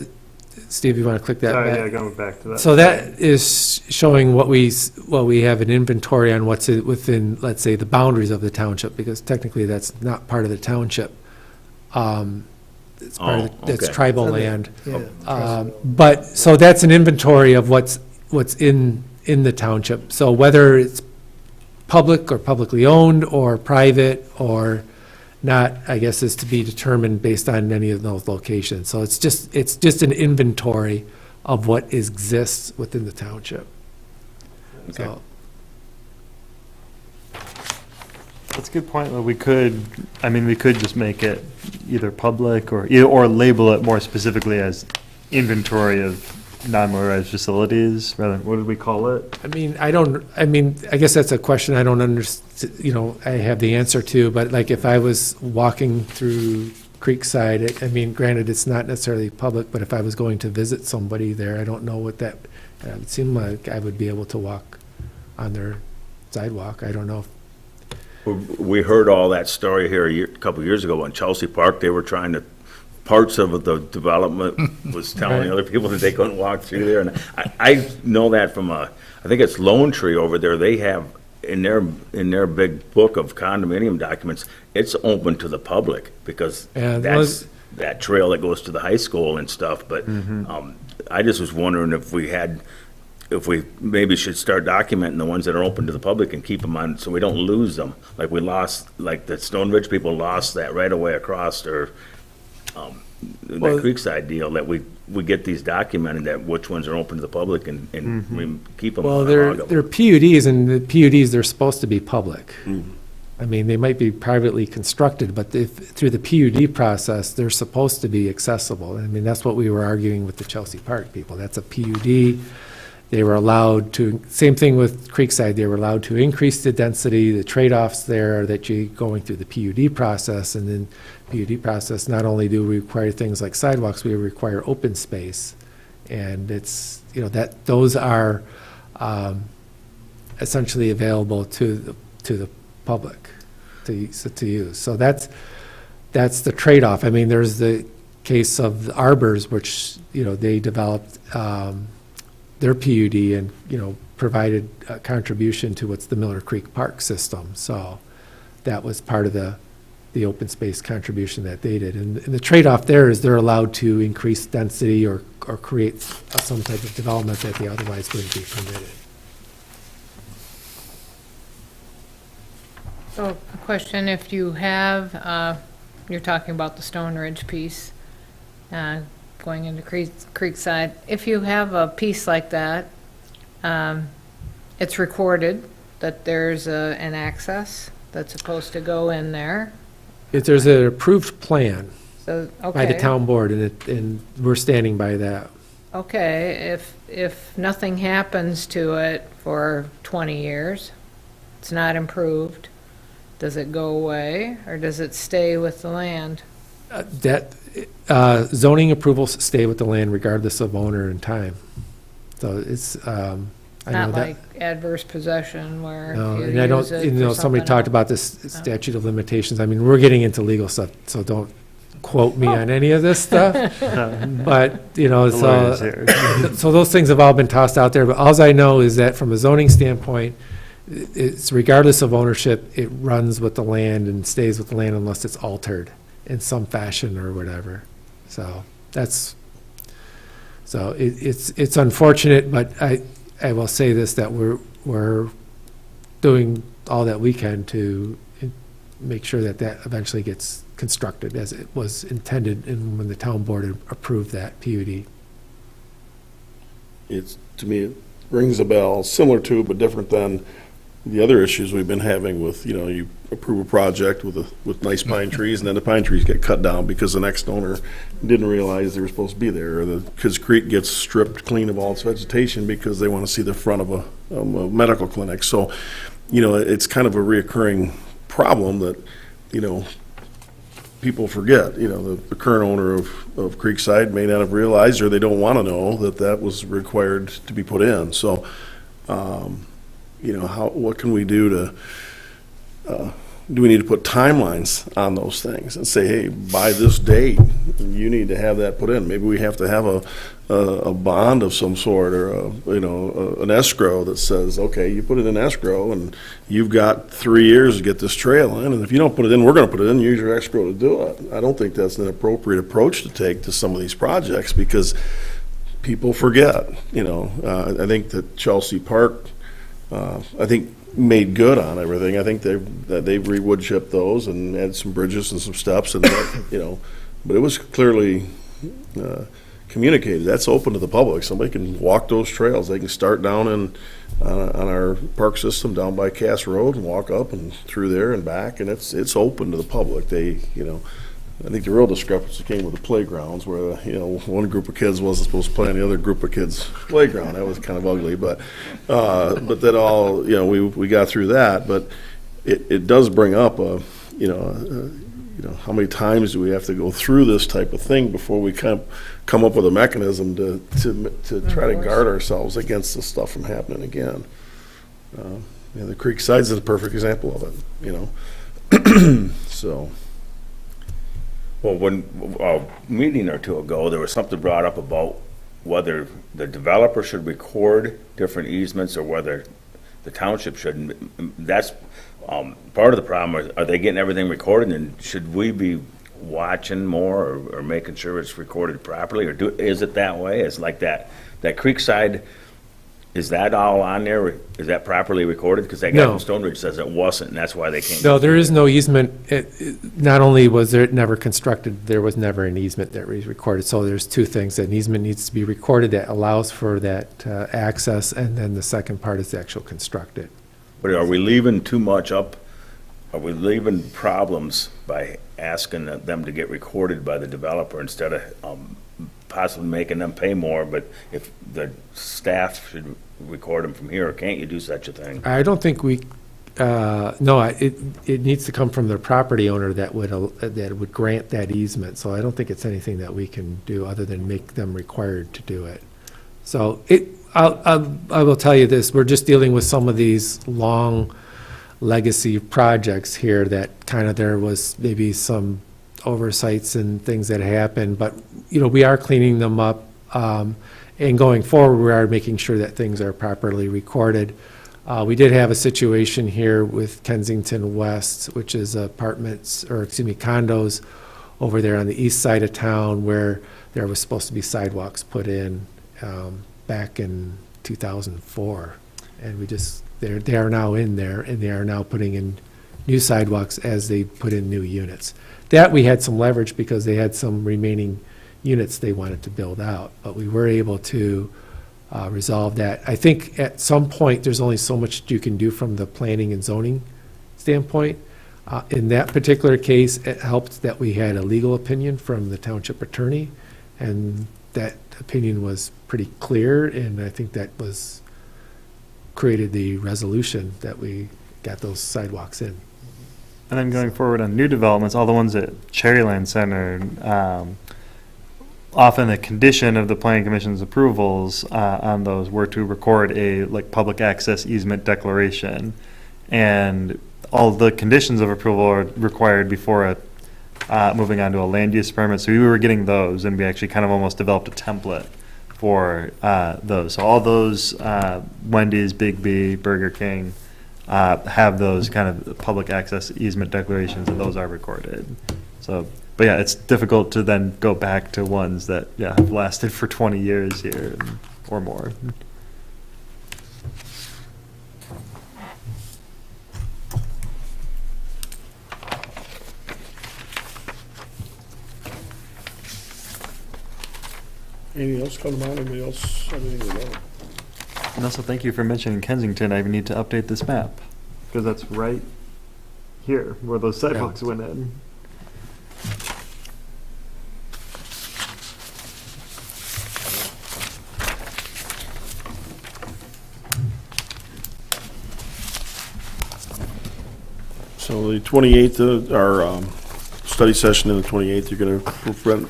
Steve, you want to click that Sorry, back? yeah, going back to that. So that is showing what we have an inventory on what's within, let's say, the boundaries of the township, because technically that's not part of the township. It's part of Oh, that's okay. tribal land. Yeah. But, so that's an inventory of what's in the township. So whether it's public or publicly owned or private or not, I guess, is to be determined based on any of those locations. So it's just an inventory of what exists within the township. So, That's a good point. Well, we could just make it either public or label it more specifically as inventory of non-motorized facilities, rather, what did we call it? I guess that's a question I don't understand, I have the answer to, but like if I was walking through Creekside, granted, it's not necessarily public, but if I was going to visit somebody there, I don't know what that, it would seem like I would be able to walk on their sidewalk. I don't know. we heard all that story here a couple of years ago on Chelsea Park. They were trying to, parts of the development was telling Right. other people that they couldn't walk through there. And I know that from I think it's Lone Tree over there, they have, in their big book of condominium documents, it's open to the public because Yeah, that's that trail that goes to the high school and stuff. But I just was wondering if we maybe should start documenting the ones that are open to the public and keep them on, so we don't lose them. Like we lost, like the Stone Ridge people lost that right away across, or that Well- Creekside deal, that we get these documented, that which ones are open to the public and we keep them. Well, on they're log 'em. PUDs, and the PUDs, they're supposed to be public. They might be privately constructed, but through the PUD process, they're supposed to be accessible. That's what we were arguing with the Chelsea Park people. That's a PUD. They were allowed to, same thing with Creekside, they were allowed to increase the density. The trade-offs there are that you're going through the PUD process, and then PUD process, not only do we require things like sidewalks, we require open space. And it's, those are essentially available to the public to use. So that's the trade-off. There's the case of the Arbors, which, they developed their PUD and, provided a contribution to what's the Miller Creek Park system. So that was part of the open space contribution that they did. And the trade-off there is they're allowed to increase density or create some type of development that they otherwise wouldn't be permitted. So a question, if you have, you're talking about the Stone Ridge piece, going into Creekside, if you have a piece like that, it's recorded that there's an access that's supposed to go in there. If there's an approved plan, So, by the okay. town board, and we're standing by that. Okay, if nothing happens to it for 20 years, it's not improved, does it go away, or does it stay with the land? That, zoning approvals stay with the land regardless of owner and time. So it's, I know Not that. like adverse possession where No, you and I don't, use it you for know, somebody something talked else. about this statute of limitations. I mean, we're getting into legal stuff, so don't quote me on any of this stuff. But, you know, The lawyer's here. so those things have all been tossed out there. But alls I know is that from a zoning standpoint, it's regardless of ownership, it runs with the land and stays with the land unless it's altered in some fashion or whatever. So that's, so it's unfortunate, but I will say this, that we're doing all that we can to make sure that that eventually gets constructed as it was intended and when the town board approved that PUD. It's, to me, it rings a bell, similar to, but different than the other issues we've been having with, you know, you approve a project with nice pine trees, and then the pine trees get cut down because the next owner didn't realize they were supposed to be there, or the Kids Creek gets stripped clean of all its vegetation because they want to see the front of a medical clinic. So, you know, it's kind of a reoccurring problem that, you know, people forget. You know, the current owner of Creekside may not have realized, or they don't want to know, that that was required to be put in. So, you know, what can we do to, do we need to put timelines on those things and say, hey, by this date, you need to have that put in? Maybe we have to have a bond of some sort, or an escrow that says, okay, you put it in escrow and you've got 3 years to get this trail in, and if you don't put it in, we're going to put it in, use your escrow to do it. I don't think that's an appropriate approach to take to some of these projects, because people forget. You know, I think that Chelsea Park, I think, made good on everything. I think they've re-wood chipped those and added some bridges and some steps, and you know, but it was clearly communicated. That's open to the public. Somebody can walk those trails. They can start down on our park system down by Cass Road and walk up and through there and back, and it's open to the public. They, you know, I think the real discrepancy came with the playgrounds, where, you know, one group of kids wasn't supposed to play on the other group of kids' playground. That was kind of ugly, but that all, you know, we got through that. But it does bring up how many times do we have to go through this type of thing before we come up with a mechanism to try to guard ourselves against this stuff from happening again. The Creekside's is a perfect example of it, you know. So. Well, a meeting or two ago, there was something brought up about whether the developer should record different easements or whether the township shouldn't. That's part of the problem. Are they getting everything recorded, and should we be watching more or making sure it's recorded properly, or is it that way? It's like that Creekside. Is that all on there? Is that properly recorded? Because that guy No. from Stone Ridge says it wasn't, and that's why they can't. No, there is no easement. Not only was it never constructed, there was never an easement that was recorded. So there's two things. An easement needs to be recorded that allows for that access, and then the second part is the actual constructed. But are we leaving too much up? Are we leaving problems by asking them to get recorded by the developer instead of possibly making them pay more? But if the staff should record them from here, or can't you do such a thing? I don't think we, no, it needs to come from the property owner that would grant that easement. So I don't think it's anything that we can do other than make them required to do it. So I will tell you this, we're just dealing with some of these long legacy projects here that kind of, there was maybe some oversights and things that happened, but, you know, we are cleaning them up. And going forward, we are making sure that things are properly recorded. We did have a situation here with Kensington West, which is condos over there on the east side of town, where there was supposed to be sidewalks put in back in 2004. And they are now in there, and they are now putting in new sidewalks as they put in new units. That we had some leverage because they had some remaining units they wanted to build out, but we were able to resolve that. I think at some point, there's only so much you can do from the planning and zoning standpoint. In that particular case, it helped that we had a legal opinion from the township attorney, and that opinion was pretty clear, and I think that was, created the resolution that we got those sidewalks in. And then going forward on new developments, all the ones at Cherryland Center, often the condition of the planning commission's approvals on those were to record a public access easement declaration. And all the conditions of approval are required before moving on to a land use permit. So we were getting those, and we actually kind of almost developed a template for those. So all those, Wendy's, Big B, Burger King, have those kind of public access easement declarations, and those are recorded. So, but yeah, it's difficult to then go back to ones that, have lasted for 20 years here or more. Anything else come to mind? Anybody else have anything to know? And also, thank you for mentioning Kensington. I need to update this map, because that's right here where those sidewalks went in. So the 28th, our study session in the 28th, we're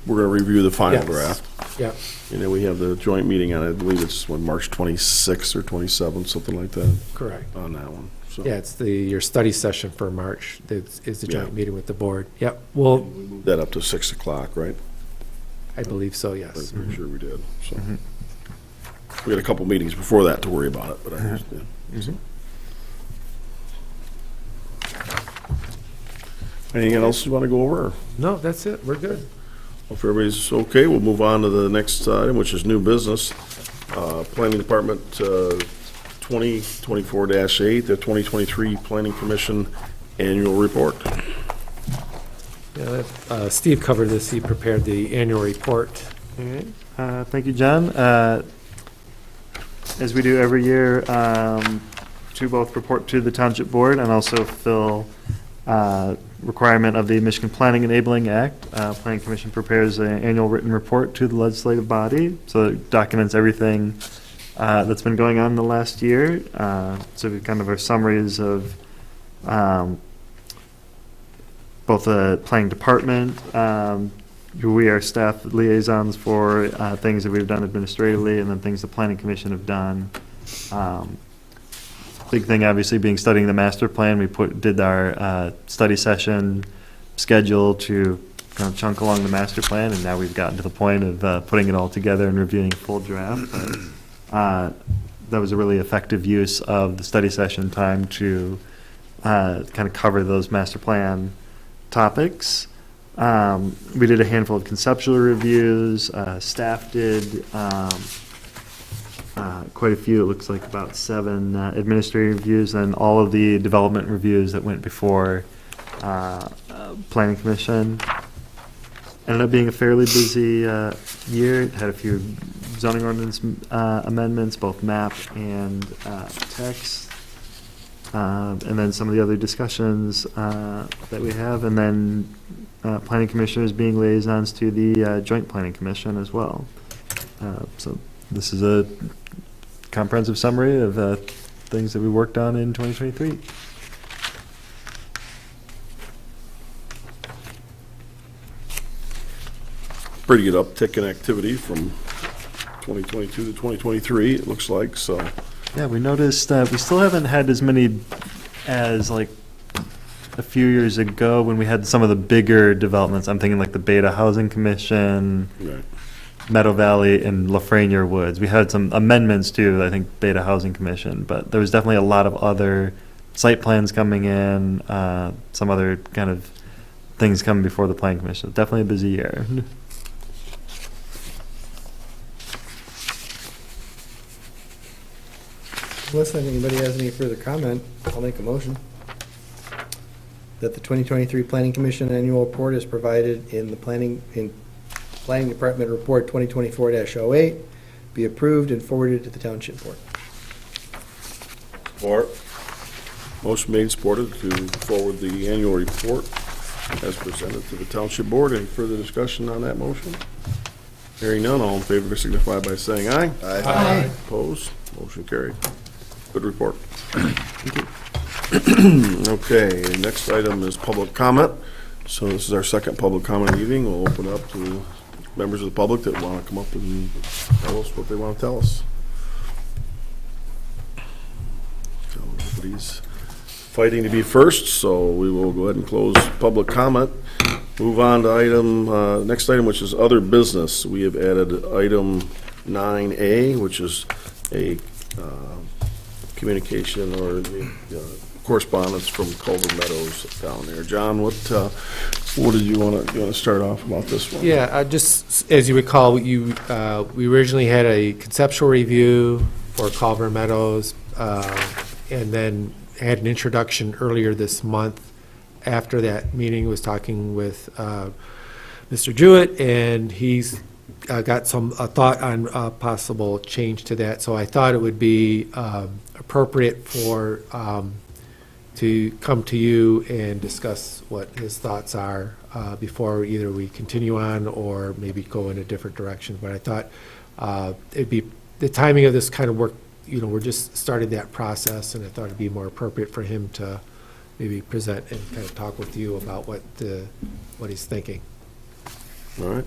gonna review the final Yes. draft. Yeah. And then we have the joint meeting on, I believe it's March 26th or 27th, something like that, Correct. on that one. So Yeah, it's your study session for March, is the joint Yeah. meeting with the board. Yep, well, we moved that up to 6 o'clock, right? I believe so, yes. I'm pretty sure we did, so. We had a couple meetings before that to worry about it, but I understand. Anything else you want to go over? No, that's it, we're good. If everybody's okay, we'll move on to the next item, which is new business. Planning Department 2024-8, the 2023 Planning Commission Annual Report. Yeah, Steve covered this, he prepared the annual report. All right. Thank you, John. As we do every year, to both report to the Township Board and also fill requirement of the Michigan Planning Enabling Act. Planning Commission prepares an annual written report to the legislative body, so it documents everything that's been going on in the last year. So we kind of our summaries of both the planning department, who we are staff liaisons for, things that we've done administratively, and then things the Planning Commission have done. Big thing, obviously, being studying the master plan. We did our study session schedule to kind of chunk along the master plan, and now we've gotten to the point of putting it all together and reviewing a full draft. But, that was a really effective use of the study session time to kind of cover those master plan topics. We did a handful of conceptual reviews. Staff did quite a few. It looks like about 7 administrative reviews, and all of the development reviews that went before Planning Commission. Ended up being a fairly busy year. It had a few zoning ordinance amendments, both map and text. And then some of the other discussions that we have, and then planning commissioners being liaisons to the joint planning commission as well. So this is a comprehensive summary of things that we worked on in 2023. Pretty good uptick in activity from 2022 to 2023, it looks like, so. Yeah, we noticed we still haven't had as many as like a few years ago when we had some of the bigger developments. I'm thinking like the Beta Housing Commission, Right. Meadow Valley, and Lafreniere Woods. We had some amendments to, I think, Beta Housing Commission, but there was definitely a lot of other site plans coming in, some other kind of things coming before the Planning Commission. Definitely a busy year. Unless anybody has any further comment, I'll make a motion that the 2023 Planning Commission Annual Report is provided in the Planning Department Report 2024-08 be approved and forwarded to the Township Board. Or, Motion made and supported to forward the annual report as presented to the Township Board. Any further discussion on that motion? Hearing none, all in favor signify by saying aye. Aye. Opposed? Motion carried. Good report. Okay, next item is public comment. So this is our second public comment evening. We'll open up to members of the public that want to come up and tell us what they want to tell us. So nobody's fighting to be first, so we will go ahead and close public comment. Move on to next item, which is other business. We have added item 9A, which is a communication or the correspondence from Culver Meadows down there. John, what did you want to start off about this one? Yeah, just, as you recall, we originally had a conceptual review for Culver Meadows, and then had an introduction earlier this month. After that meeting, was talking with Mr. Jewett, and he's got some thought on possible change to that. So I thought it would be appropriate for to come to you and discuss what his thoughts are before either we continue on or maybe go in a different direction. But I thought it'd be, the timing of this kind of work, we're just starting that process, and I thought it'd be more appropriate for him to maybe present and kind of talk with you about what he's thinking. All right.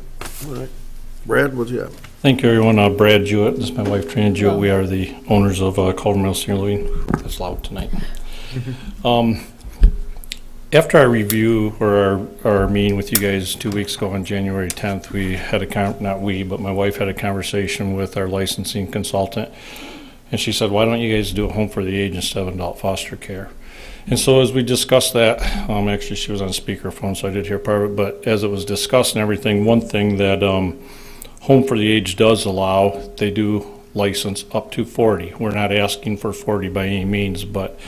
Brad, what'd you have? Thank you, everyone. Brad Jewett. This is my wife, Tran Jewett. We are the owners of Culver Meadows Senior Living. That's loud tonight. After our review or our meeting with you guys 2 weeks ago on January 10th, we had but my wife had a conversation with our licensing consultant, and she said, why don't you guys do a home for the aged instead of adult foster care? And so as we discussed that, actually she was on speakerphone, so I did hear part of it, but as it was discussed and everything, one thing that Home for the Aged does allow, they do license up to 40. We're not asking for 40 by any means, but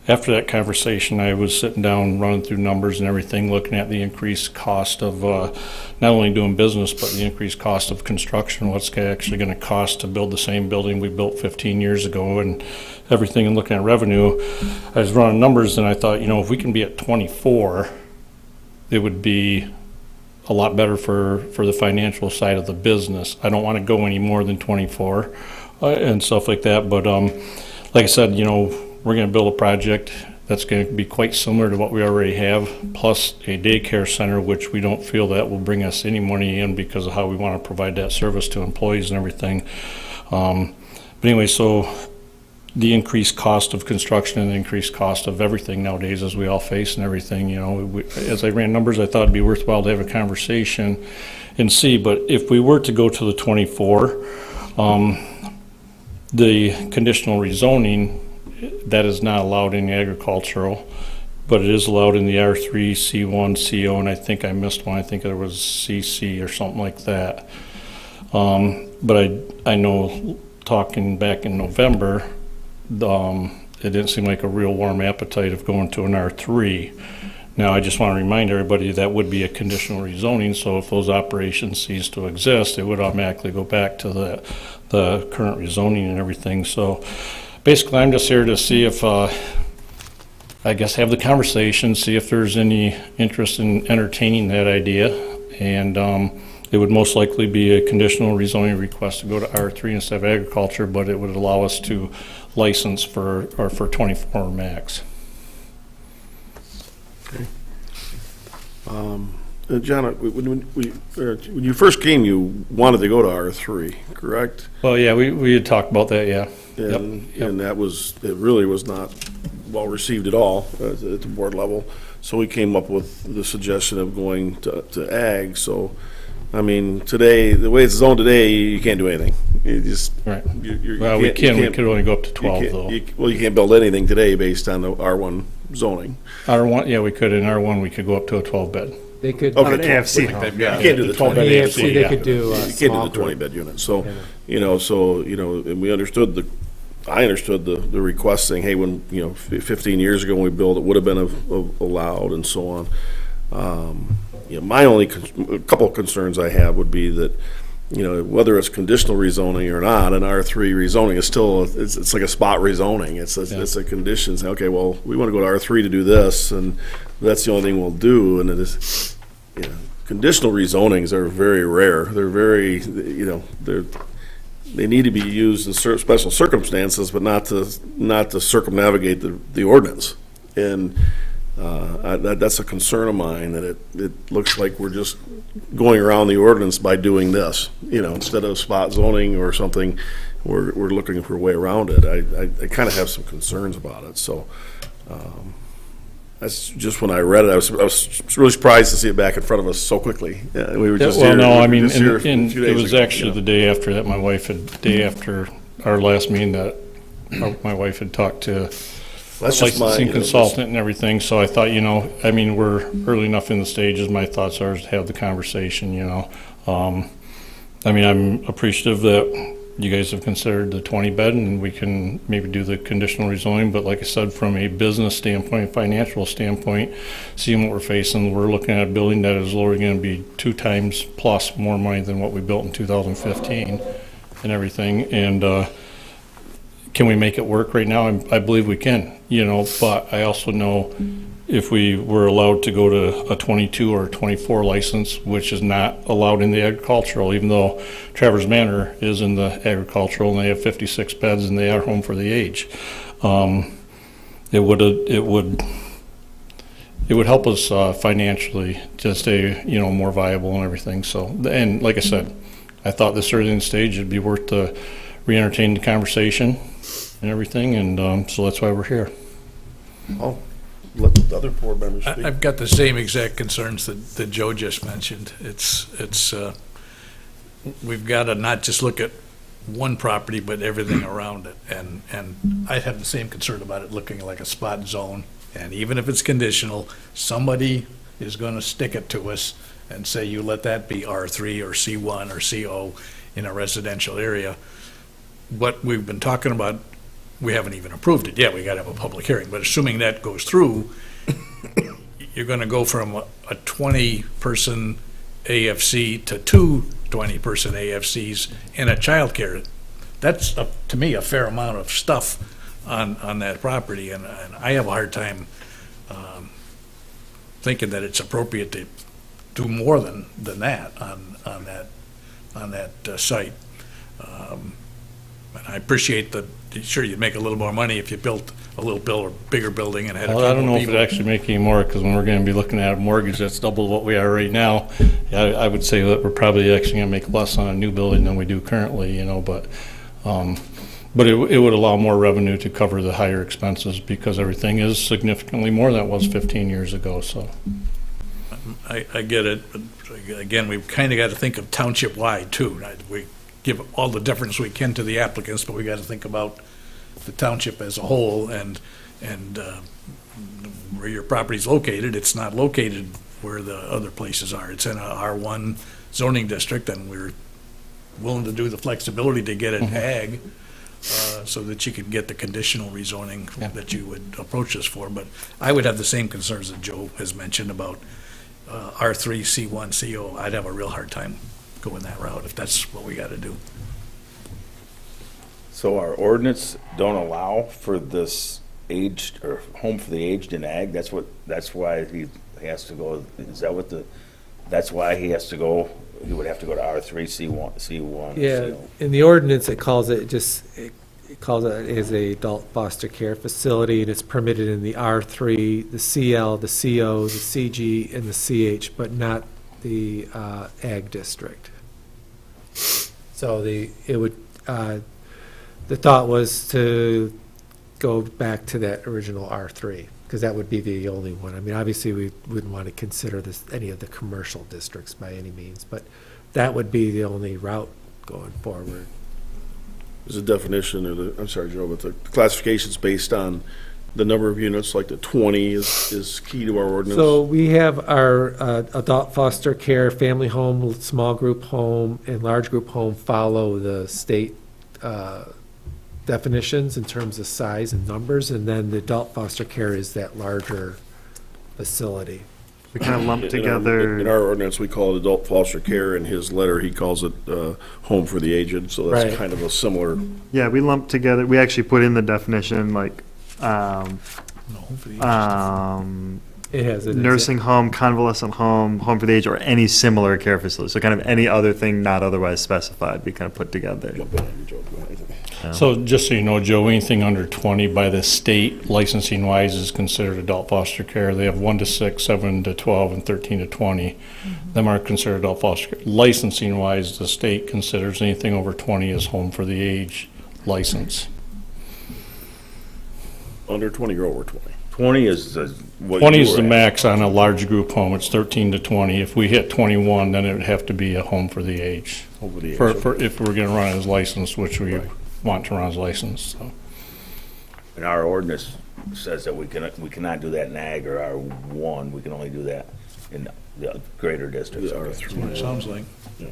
after that conversation, I was sitting down, running through numbers and everything, looking at the increased cost of not only doing business, but the increased cost of construction, what's actually going to cost to build the same building we built 15 years ago and everything, and looking at revenue. I was running numbers and I thought, if we can be at 24, it would be a lot better for the financial side of the business. I don't want to go any more than 24 and stuff like that, but like I said, we're going to build a project that's going to be quite similar to what we already have, plus a daycare center, which we don't feel that will bring us any money in because of how we want to provide that service to employees and everything. But anyway, so the increased cost of construction and the increased cost of everything nowadays, as we all face and everything, as I ran numbers, I thought it'd be worthwhile to have a conversation and see. But if we were to go to the 24, the conditional rezoning, that is not allowed in agricultural, but it is allowed in the R3, C1, CO, and I think I missed one. I think there was CC or something like that. But I know, talking back in November, it didn't seem like a real warm appetite of going to an R3. Now, I just want to remind everybody that would be a conditional rezoning, so if those operations cease to exist, it would automatically go back to the current rezoning and everything. So basically, I'm just here to see if, have the conversation, see if there's any interest in entertaining that idea. And it would most likely be a conditional rezoning request to go to R3 instead of agriculture, but it would allow us to license for 24 max. Okay. John, when you first came, you wanted to go to R3, correct? Well, yeah, we had talked about that, yeah. And it really was not well received at all at the board level. So we came up with the suggestion of going to ag. So, I mean, today, the way it's zoned today, you can't do anything. You just, Right. we could only go up to 12 though. You can't build anything today based on the R1 zoning. R1, yeah, we could. In R1, we could go up to a 12 bed. They could, Okay, an AFC. You can't do the 20 bed bed. AFC, they could do You a can't small do the 20 group. bed unit. So, and we understood I understood the request saying, hey, when, 15 years ago when we built it would have been allowed and so on. My only, a couple of concerns I have would be that whether it's conditional rezoning or not, an R3 rezoning is still, it's like a spot rezoning. It's a condition, say, okay, well, we want to go to R3 to do this, and that's the only thing we'll do, and it is, conditional rezonings are very rare. They're very, they need to be used in special circumstances, but not to circumnavigate the ordinance. And that's a concern of mine, that it looks like we're just going around the ordinance by doing this. Instead of spot zoning or something, we're looking for a way around it. I kind of have some concerns about it. So that's just when I read it, I was really surprised to see it back in front of us so quickly. We were just Well, here. no, I we were mean, just here a and few it days was ago, actually the day after that, day after our last meeting, that my wife had talked to That's just licensing consultant and everything, so I thought, we're early enough in the stages, my thoughts are to have the conversation, I'm appreciative that you guys have considered the 20-bed, and we can maybe do the conditional rezoning, but like I said, from a business standpoint, financial standpoint, seeing what we're facing, we're looking at a building that is literally gonna be 2 times plus more money than what we built in 2015 and everything, and, can we make it work right now? I believe we can, but I also know if we were allowed to go to a 22 or 24 license, which is not allowed in the agricultural, even though Travers Manor is in the agricultural and they have 56 beds and they are home for the age. It would help us financially to stay, more viable and everything. So, and like I said, I thought this early in the stage it'd be worth to re-entertain the conversation and everything, and so that's why we're here. I'll let the other board members speak. I've got the same exact concerns that Joe just mentioned. We've got to not just look at one property, but everything around it. And I have the same concern about it looking like a spot zone. And even if it's conditional, somebody is going to stick it to us and say, you let that be R3 or C1 or CO in a residential area. What we've been talking about, we haven't even approved it yet. We got to have a public hearing. But assuming that goes through, you're going to go from a 20-person AFC to 2 20-person AFCs and a childcare. That's, to me, a fair amount of stuff on that property. And I have a hard time thinking that it's appropriate to do more than that on that site. And I appreciate that, sure, you'd make a little more money if you built a little bigger building and had a Well, few I don't know more if people. it actually make any more, because when we're gonna be looking at a mortgage that's double what we are right now, I would say that we're probably actually gonna make less on a new building than we do currently, but it would allow more revenue to cover the higher expenses, because everything is significantly more than it was 15 years ago, so. I get it, but again, we've kind of got to think of township-wide too. We give all the deference we can to the applicants, but we got to think about the township as a whole, and where your property's located, it's not located where the other places are. It's in a R1 zoning district, and we're willing to do the flexibility to get it ag, so that you could get the conditional rezoning that you would approach us for. But I would have the same concerns that Joe has mentioned about R3, C1, CO. I'd have a real hard time going that route if that's what we got to do. So our ordinance don't allow for this aged, or home for the aged in ag? That's why he has to go, is that what that's why he has to go, he would have to go to R3, C1? Yeah, in the ordinance, it calls it as a adult foster care facility, and it's permitted in the R3, the CL, the CO, the CG, and the CH, but not the ag district. So the thought was to go back to that original R3, because that would be the only one. I mean, obviously, we wouldn't want to consider any of the commercial districts by any means, but that would be the only route going forward. There's a definition, I'm sorry, Joe, but the classification's based on the number of units, like the 20 is key to our ordinance. So we have our adult foster care, family home, small group home, and large group home follow the state definitions in terms of size and numbers, and then the adult foster care is that larger facility. We kind of lump In together, our ordinance, we call it adult foster care. In his letter, he calls it home for the aged, so that's Right. kind of a similar, yeah, we lump together, we actually put in the definition, like, No, for the- It has it. nursing home, convalescent home, home for the aged, or any similar care facility. So kind of any other thing not otherwise specified, we kind of put together. So just so you know, Joe, anything under 20 by the state licensing wise is considered adult foster care. They have 1 to 6, 7 to 12, and 13 to 20. Them are considered adult foster care. Licensing wise, the state considers anything over 20 as home for the age license. under 20 or over 20. 20 is what 20 you is the were at. max on a large group home. It's 13 to 20. If we hit 21, then it would have to be a home for the age. Over the age. For if we're gonna run it as licensed, which we want to run as licensed, so. And our ordinance says that we cannot do that in ag or R1. We can only do that in the greater districts. The That's R3. what it sounds like. Yeah.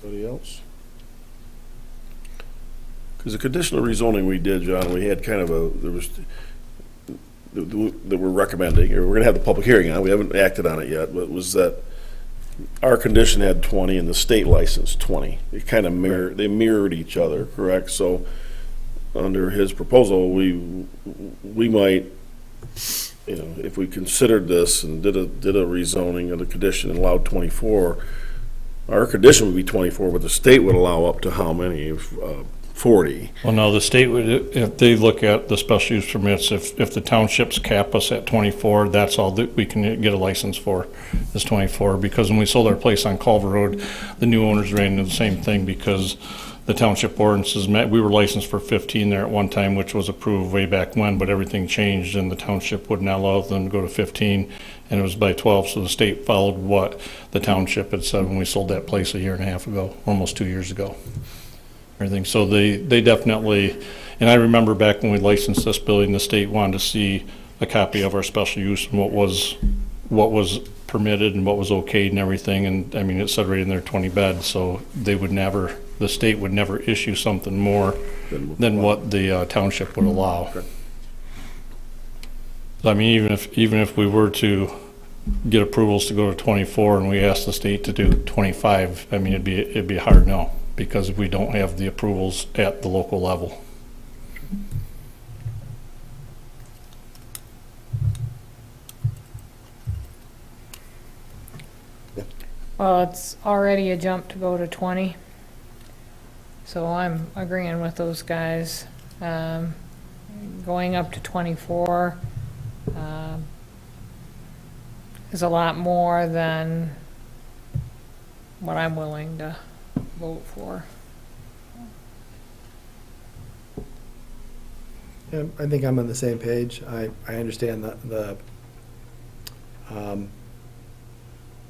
Anybody else? Because the conditional rezoning we did, John, we had kind of there was, that we're recommending, or we're gonna have the public hearing on, we haven't acted on it yet, but was that our condition had 20 and the state license 20. It kind of they mirrored each other, correct? So, under his proposal, we might, if we considered this and did a rezoning of the condition and allowed 24, our condition would be 24, but the state would allow up to how many? 40. Well, no, the state would, if they look at the special use permits, if the townships cap us at 24, that's all that we can get a license for, is 24. Because when we sold our place on Culver Road, the new owners ran into the same thing because the township ordinances met, we were licensed for 15 there at one time, which was approved way back when, but everything changed and the township would not allow them to go to 15, and it was by 12, so the state followed what the township had said when we sold that place a year and a half ago, almost 2 years ago. Everything, so they definitely, and I remember back when we licensed this building, the state wanted to see a copy of our special use and what was permitted and what was okayed and everything, and I mean, it said right in there 20 beds, so the state would never issue something more than what the township would allow. Okay. So, I mean, even if we were to get approvals to go to 24 and we asked the state to do 25, I mean, it'd be a hard no, because we don't have the approvals at the local level. Well, it's already a jump to go to 20. So I'm agreeing with those guys. Going up to 24 is a lot more than what I'm willing to vote for. Yeah, I think I'm on the same page. I understand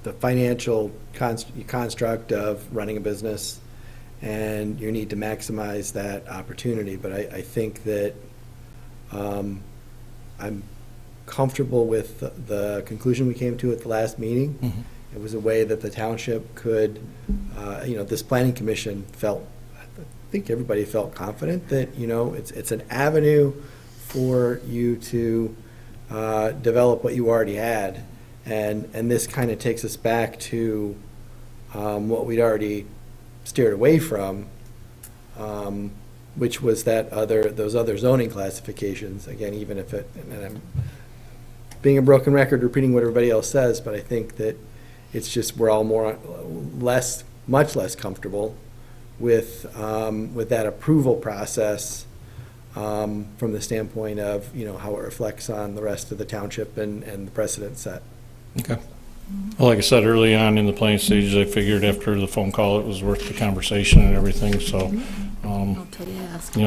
the financial construct of running a business and your need to maximize that opportunity, but I think that I'm comfortable with the conclusion we came to at the last meeting. Mm-hmm. It was a way that the township could, this planning commission felt, I think everybody felt confident that, it's an avenue for you to develop what you already had. And this kind of takes us back to what we'd already steered away from, which was those other zoning classifications. Again, even if and I'm being a broken record, repeating what everybody else says, but I think that it's just we're all much less comfortable with that approval process from the standpoint of how it reflects on the rest of the township and the precedent set. Okay. Well, like I said, early on in the planning stages, I figured after the phone call, it was worth the conversation and everything, so, Until you ask. we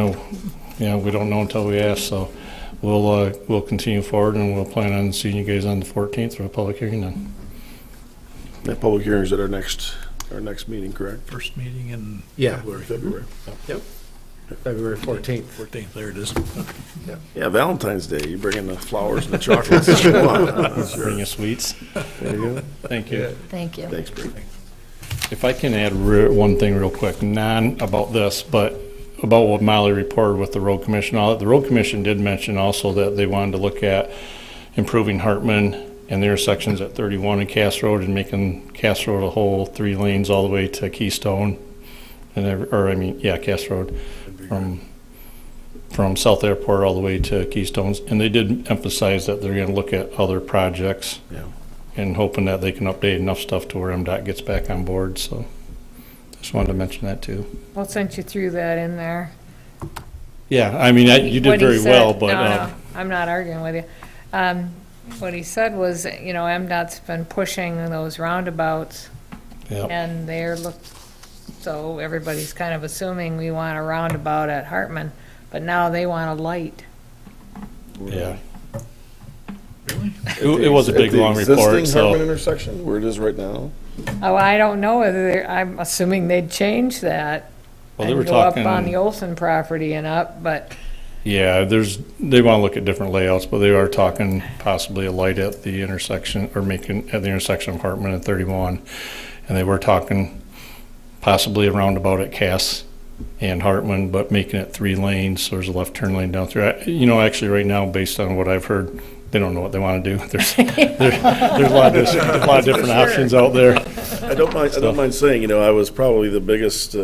don't know until we ask, so we'll continue forward and we'll plan on seeing you guys on the 14th for a public hearing then. That public hearing is at our next meeting, correct? First meeting in Yeah. February. Yep. February 14th. 14th, there it is. Yeah, Valentine's Day, you bring in the flowers and the chocolates. Come on. Bring you sweets. There you go. Thank you. Thank you. Thanks, Bree. If I can add one thing real quick, about this, but about what Molly reported with the road commission, the road commission did mention also that they wanted to look at improving Hartman and the intersections at 31 and Cass Road and making Cass Road a whole 3 lanes all the way to Keystone. Cass Road from South Airport all the way to Keystones. And they did emphasize that they're gonna look at other projects. Yeah. And hoping that they can update enough stuff to where MDOT gets back on board, so just wanted to mention that too. Well, since you threw that in there. Yeah, I mean, you did What he very said- well, but, No, I'm not arguing with you. What he said was, MDOT's been pushing those roundabouts, yeah, and so everybody's kind of assuming we want a roundabout at Hartman, but now they want a light. yeah. It was a big, long report, Existing Hartman so, intersection, where it is right now? Oh, I don't know whether, I'm assuming they'd change that. well, they were And go up talking, on the Olson property and up, but, yeah, they want to look at different layouts, but they are talking possibly a light at the intersection, or making, at the intersection of Hartman and 31. And they were talking possibly a roundabout at Cass and Hartman, but making it 3 lanes, so there's a left turn lane down through. Actually, right now, based on what I've heard, they don't know what they want to do. There's a lot of different options out there. I don't mind saying, I was probably the biggest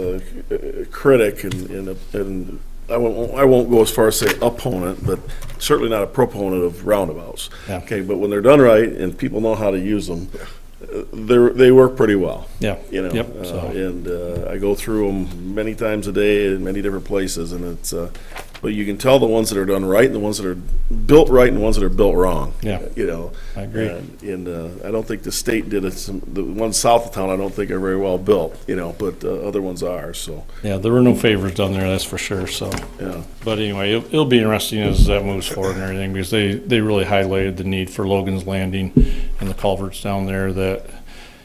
critic and I won't go as far as say opponent, but certainly not a proponent of roundabouts. Yeah. Okay, but when they're done right and people know how to use them, they work pretty well. Yeah. Yep, And I go through them many times a day in many different places, and it's, but you can tell the ones that are done right and the ones that are built right and the ones that are built wrong. Yeah. I agree. And I don't think the state did it. The ones south of town, I don't think are very well built, but other ones are, so, Yeah, there were no favors done there, that's for sure, so. yeah. But anyway, it'll be interesting as that moves forward and everything, because they really highlighted the need for Logan's Landing and the culverts down there that,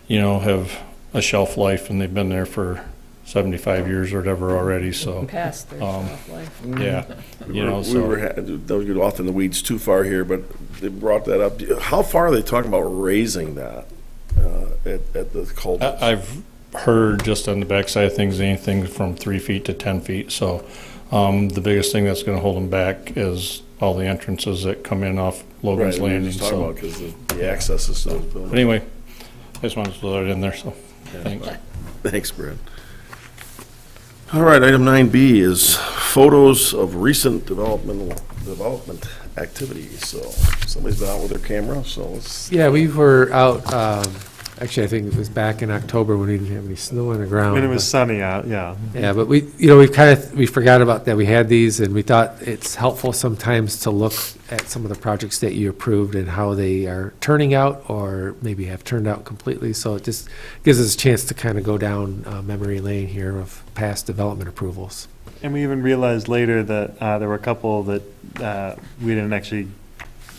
have a shelf life, and they've been there for 75 years or whatever already, so, past their shelf life. yeah. We were, don't get off in the weeds too far here, but they brought that up. How far are they talking about raising that at the culvert? I've heard just on the backside of things, anything from 3 feet to 10 feet, so, the biggest thing that's gonna hold them back is all the entrances that come in off Logan's Landing, Just talking so. about because the access is still. But anyway, I just wanted to throw it in there, so, thanks. Thanks, Brad. All right, item 9B is photos of recent development activities. So somebody's been out with their camera, so let's. Yeah, we were out, actually, I think it was back in October when we didn't have any snow on the ground. When it was sunny out, yeah. Yeah, but we forgot about that. We had these, and we thought it's helpful sometimes to look at some of the projects that you approved and how they are turning out, or maybe have turned out completely. So it just gives us a chance to kind of go down memory lane here of past development approvals. And we even realized later that there were a couple that we didn't actually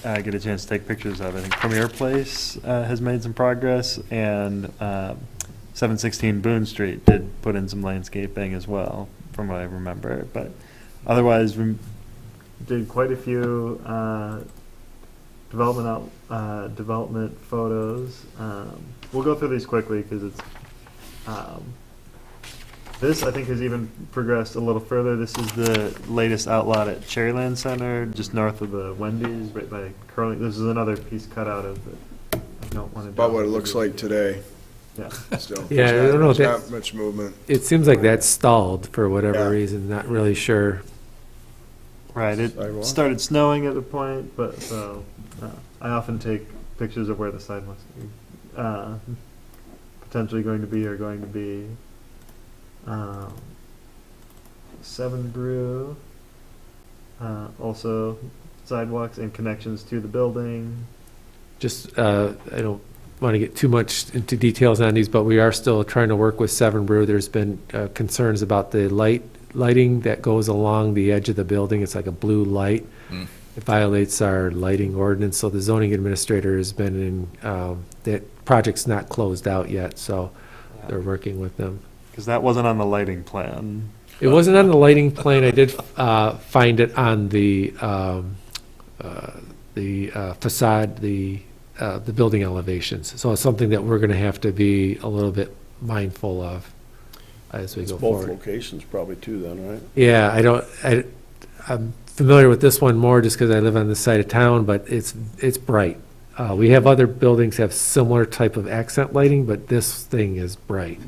get a chance to take pictures of. I think Premier Place has made some progress, and 716 Boone Street did put in some landscaping as well, from what I remember. But otherwise, we did quite a few development photos. We'll go through these quickly because it's. This, I think, has even progressed a little further. This is the latest outlot at Cherryland Center, just north of the Wendy's, right by Curling. This is another piece cut out of it. I don't want to. About what it looks like today, Yeah. still. Yeah, There's I don't know if there's that's- not much movement. It seems like that's stalled for whatever Yeah. reason, not really sure. Right. It Sidewalk. started snowing at the point, but so I often take pictures of where the sidewalks potentially going to be or going to be. Seven Brew. Also sidewalks and connections to the building. Just, I don't want to get too much into details on these, but we are still trying to work with Seven Brew. There's been concerns about the lighting that goes along the edge of the building. It's like a blue light. It violates our lighting ordinance, so the zoning administrator has been in, that project's not closed out yet, so they're working with them. Because that wasn't on the lighting plan. It wasn't on the lighting plan. I did find it on the facade, the building elevations. So it's something that we're going to have to be a little bit mindful of. as we It's go both forward. locations probably too then, right? Yeah, I'm familiar with this one more just because I live on this side of town, but it's bright. We have other buildings have similar type of accent lighting, but this thing is bright.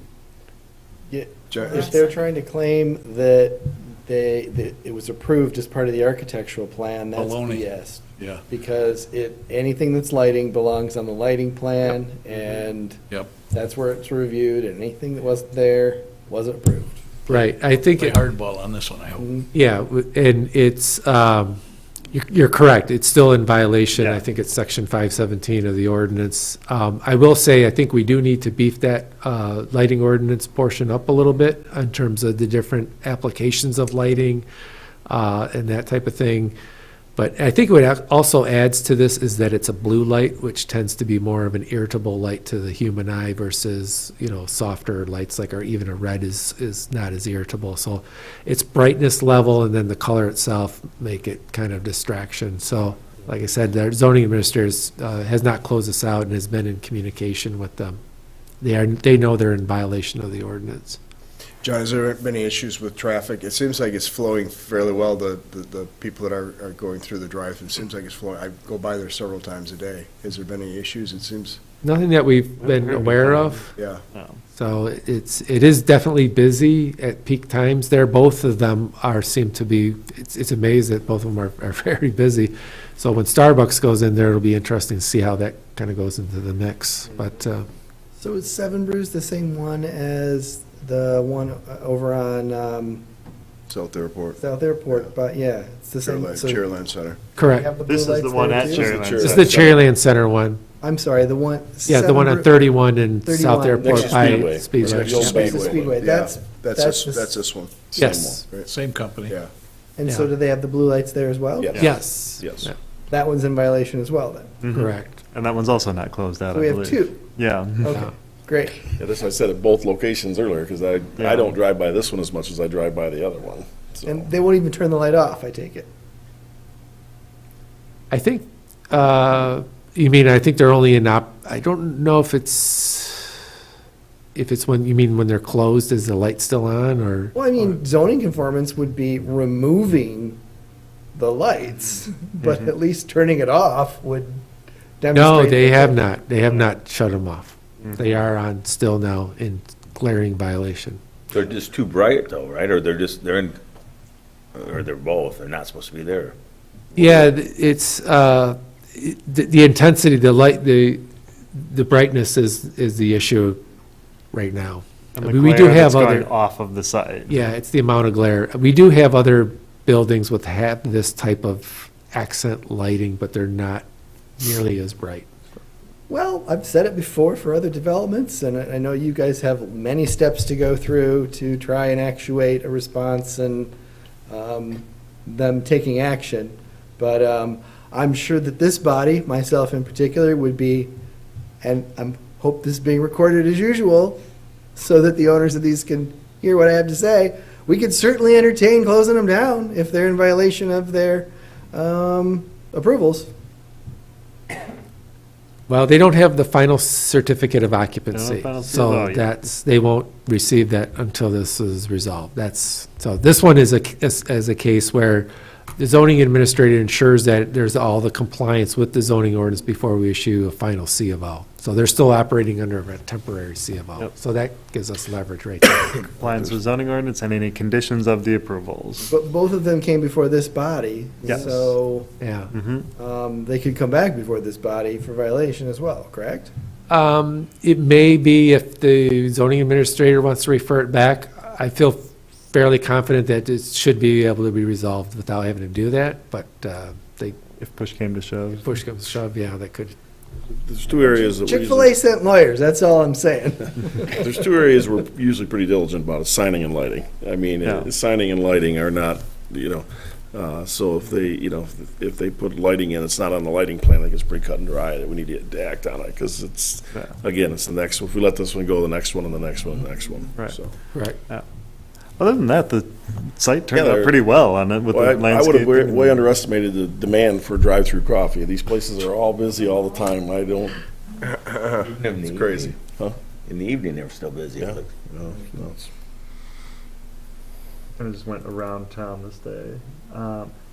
Yeah, if they're trying to claim that that it was approved as part of the architectural plan, that's Baloney. BS. Yeah. Because anything that's lighting belongs on the lighting plan, and Yep. that's where it's reviewed, and anything that wasn't there wasn't approved. Right, I think, Play hardball on this one, I hope. yeah, and it's, you're correct, it's still in violation. Yeah. I think it's section 517 of the ordinance. I will say, I think we do need to beef that lighting ordinance portion up a little bit in terms of the different applications of lighting and that type of thing. But I think what also adds to this is that it's a blue light, which tends to be more of an irritable light to the human eye versus, softer lights like, or even a red is not as irritable. So its brightness level and then the color itself make it kind of distraction. So, like I said, the zoning administrators has not closed this out and has been in communication with them. They know they're in violation of the ordinance. John, has there been any issues with traffic? It seems like it's flowing fairly well, the people that are going through the drive-through, it seems like it's flowing. I go by there several times a day. Has there been any issues? It seems, Nothing that we've been aware of. yeah. So it is definitely busy at peak times there. Both of them seem to be, it's amazing that both of them are very busy. So when Starbucks goes in there, it'll be interesting to see how that kind of goes into the mix. But, So is Seven Brews the same one as the one over on South Airport, South Airport? But yeah, it's the same. So Chairland Center. correct. have the blue This is the lights one there at too? Cherryland. This is the Cherryland Center one. I'm sorry, the one. Yeah, the one on 31 in 31. South Airport Next to by Speedway. Speedway. Next to Speedway. Speedway. Yeah, That's that's this one. Yes. Right. Same company. Yeah. And so Yeah. do they have the blue lights there as well? Yes. Yes. Yes. Yeah, That one's in violation as well then? correct. And that one's also not closed out, So I we have believe. two. Yeah. Okay, great. Yeah, this I said at both locations earlier, because I don't drive by this one as much as I drive by the other one. So. And they won't even turn the light off, I take it? I think, I think they're only I don't know if it's when, you mean when they're closed, is the light still on, or? Well, I mean, zoning conformance would be removing the lights, but at least turning it off would demonstrate. No, they that have they're- not. They have not shut them off. They are on still now in glaring violation. They're just too bright though, right? Or they're in, or they're both, they're not supposed to be there. Yeah, it's, the intensity, the light, the brightness is the issue right now. And I the mean, we do glare have that's going other, off of the side. yeah, it's the amount of glare. We do have other buildings with this type of accent lighting, but they're not nearly as bright. Well, I've said it before for other developments, and I know you guys have many steps to go through to try and actuate a response and them taking action. But I'm sure that this body, myself in particular, would be, and I hope this is being recorded as usual, so that the owners of these can hear what I have to say. We could certainly entertain closing them down if they're in violation of their approvals. Well, they don't have the final certificate of occupancy, final so CFO yet. they won't receive that until this is resolved. So this one is a case where the zoning administrator ensures that there's all the compliance with the zoning ordinance before we issue a final C of O. So they're still operating under a temporary C of O. Yep. So that gives us leverage right there. Compliance with zoning ordinance and any conditions of the approvals. But both of them came before this body, Yes. so Yeah. they could come back before this body for violation as well, correct? It may be if the zoning administrator wants to refer it back. I feel fairly confident that it should be able to be resolved without having to do that, but they If push came to shove. push comes to shove, yeah, that could. There's two areas that we Chick-fil-A sent lawyers, that's all I'm saying. There's two areas we're usually pretty diligent about, is signing and lighting. I mean, Yeah. signing and lighting are not, so if they, if they put lighting in, it's not on the lighting plan, like it's pretty cut and dry, that we need to act on it, because it's, Yeah. again, it's the next, if we let this one go, the next one, and the next one, and the next one. Right. So. Right. Other than that, the site turned Yeah, out they're- pretry well on it with Well, the I would landscaping. have way and- underestimated the demand for drive-through coffee. These places are all busy all the time. I don't, Even in the it's crazy. evening. Huh? In the evening, they were still busy. Yeah. No, it's kind of just went around town this day.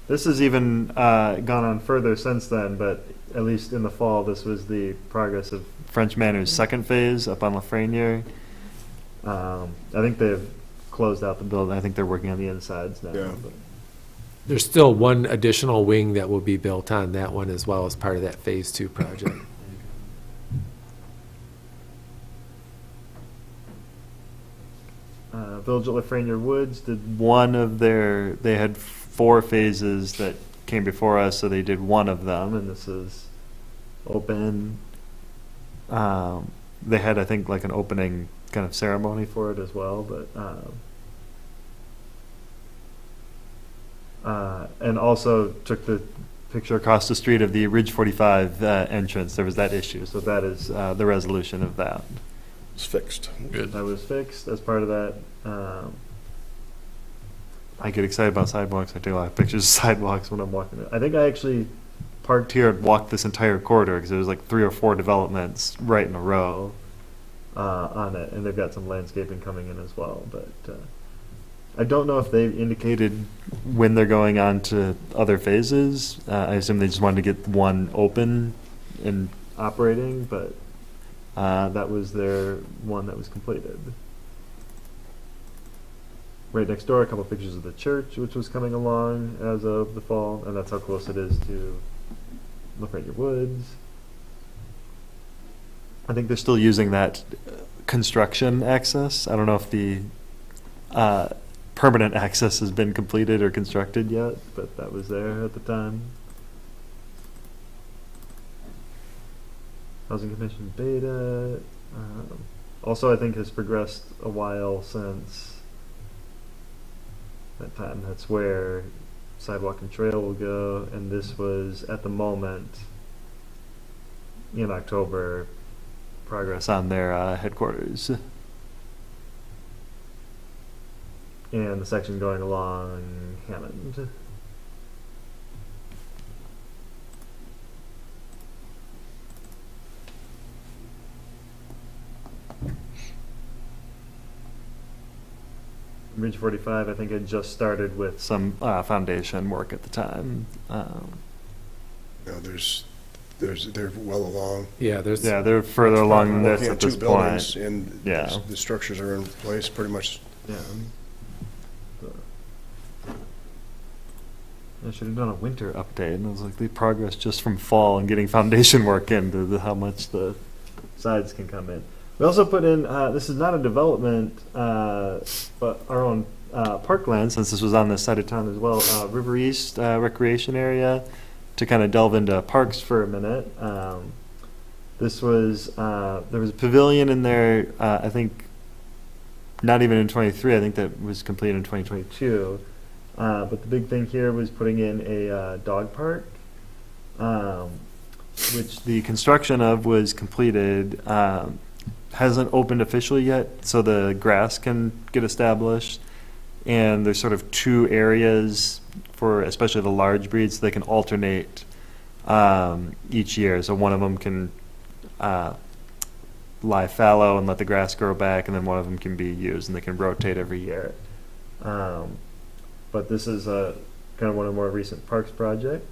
This has even gone on further since then, but at least in the fall, this was the progress of French Manor's second phase up on Lafreniere. I think they've closed out the building. I think they're working on the insides now. Yeah. But There's still one additional wing that will be built on that one as well as part of that Phase 2 project. Village at Lafreniere Woods did one of their, they had 4 phases that came before us, so they did one of them, and this is open. They had, I think, like an opening kind of ceremony for it as well, but, and also took the picture across the street of the Ridge 45 entrance. There was that issue, so that is the resolution of that. It's fixed. Good. That was fixed as part of that. I get excited about sidewalks. I take a lot of pictures of sidewalks when I'm walking. I think I actually parked here and walked this entire corridor because there was like 3 or 4 developments right in a row on it, and they've got some landscaping coming in as well. But I don't know if they've indicated when they're going on to other phases. I assume they just wanted to get one open and operating, but that was their one that was completed. Right next door, a couple of pictures of the church, which was coming along as of the fall, and that's how close it is to Lafreniere Woods. I think they're still using that construction access. I don't know if the permanent access has been completed or constructed yet, but that was there at the time. Housing Commission beta. Also, I think has progressed a while since that time. That's where sidewalk and trail will go, and this was at the moment in October progress on their headquarters. And the section going along Hammond. Ridge 45, I think, had just started with some foundation work at the time. No, they're well along. Yeah, there's. Yeah, they're further along than this Looking at at this 2 point. buildings, and Yeah. the structures are in place pretty much. Yeah. I should have done a winter update, and it was like the progress just from fall and getting foundation work into how much the sides can come in. We also put in, this is not a development, but our own parkland, since this was on this side of town as well, River East Recreation Area, to kind of delve into parks for a minute. This was, there was a pavilion in there, I think, not even in 23, I think that was completed in 2022. But the big thing here was putting in a dog park, which the construction of was completed. Hasn't opened officially yet, so the grass can get established. And there's sort of 2 areas for especially the large breeds, so they can alternate each year. So one of them can lie fallow and let the grass grow back, and then one of them can be used, and they can rotate every year. But this is kind of one of the more recent parks project.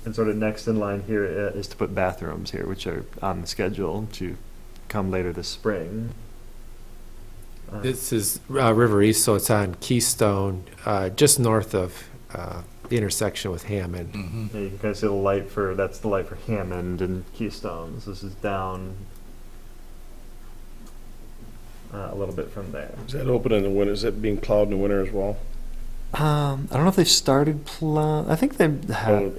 And sort of next in line here is to put bathrooms here, which are on the schedule to come later this spring. This is River East, so it's on Keystone, just north of the intersection with Hammond. Yeah, you can kind of see the light for, that's the light for Hammond and Keystone. So this is down a little bit from there. Is that open in the winter? Is it being plowed in the winter as well? I don't know if they've started I think they have.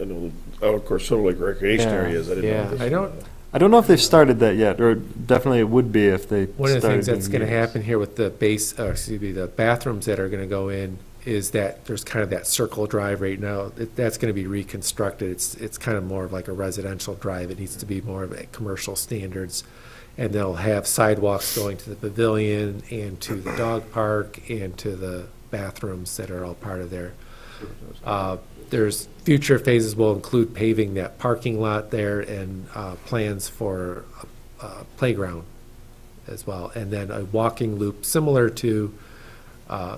Oh, of course, sort of like recreation Yeah. areas. I didn't know Yeah, this. I don't know if they've started that yet, or definitely it would be if they One of the things that's being gonna used. happen here with the the bathrooms that are gonna go in is that there's kind of that circle drive right now. That's gonna be reconstructed. It's kind of more of like a residential drive. It needs to be more of a commercial standards. And they'll have sidewalks going to the pavilion and to the dog park and to the bathrooms that are all part of there. There's future phases will include paving that parking lot there and plans for a playground as well. And then a walking loop similar to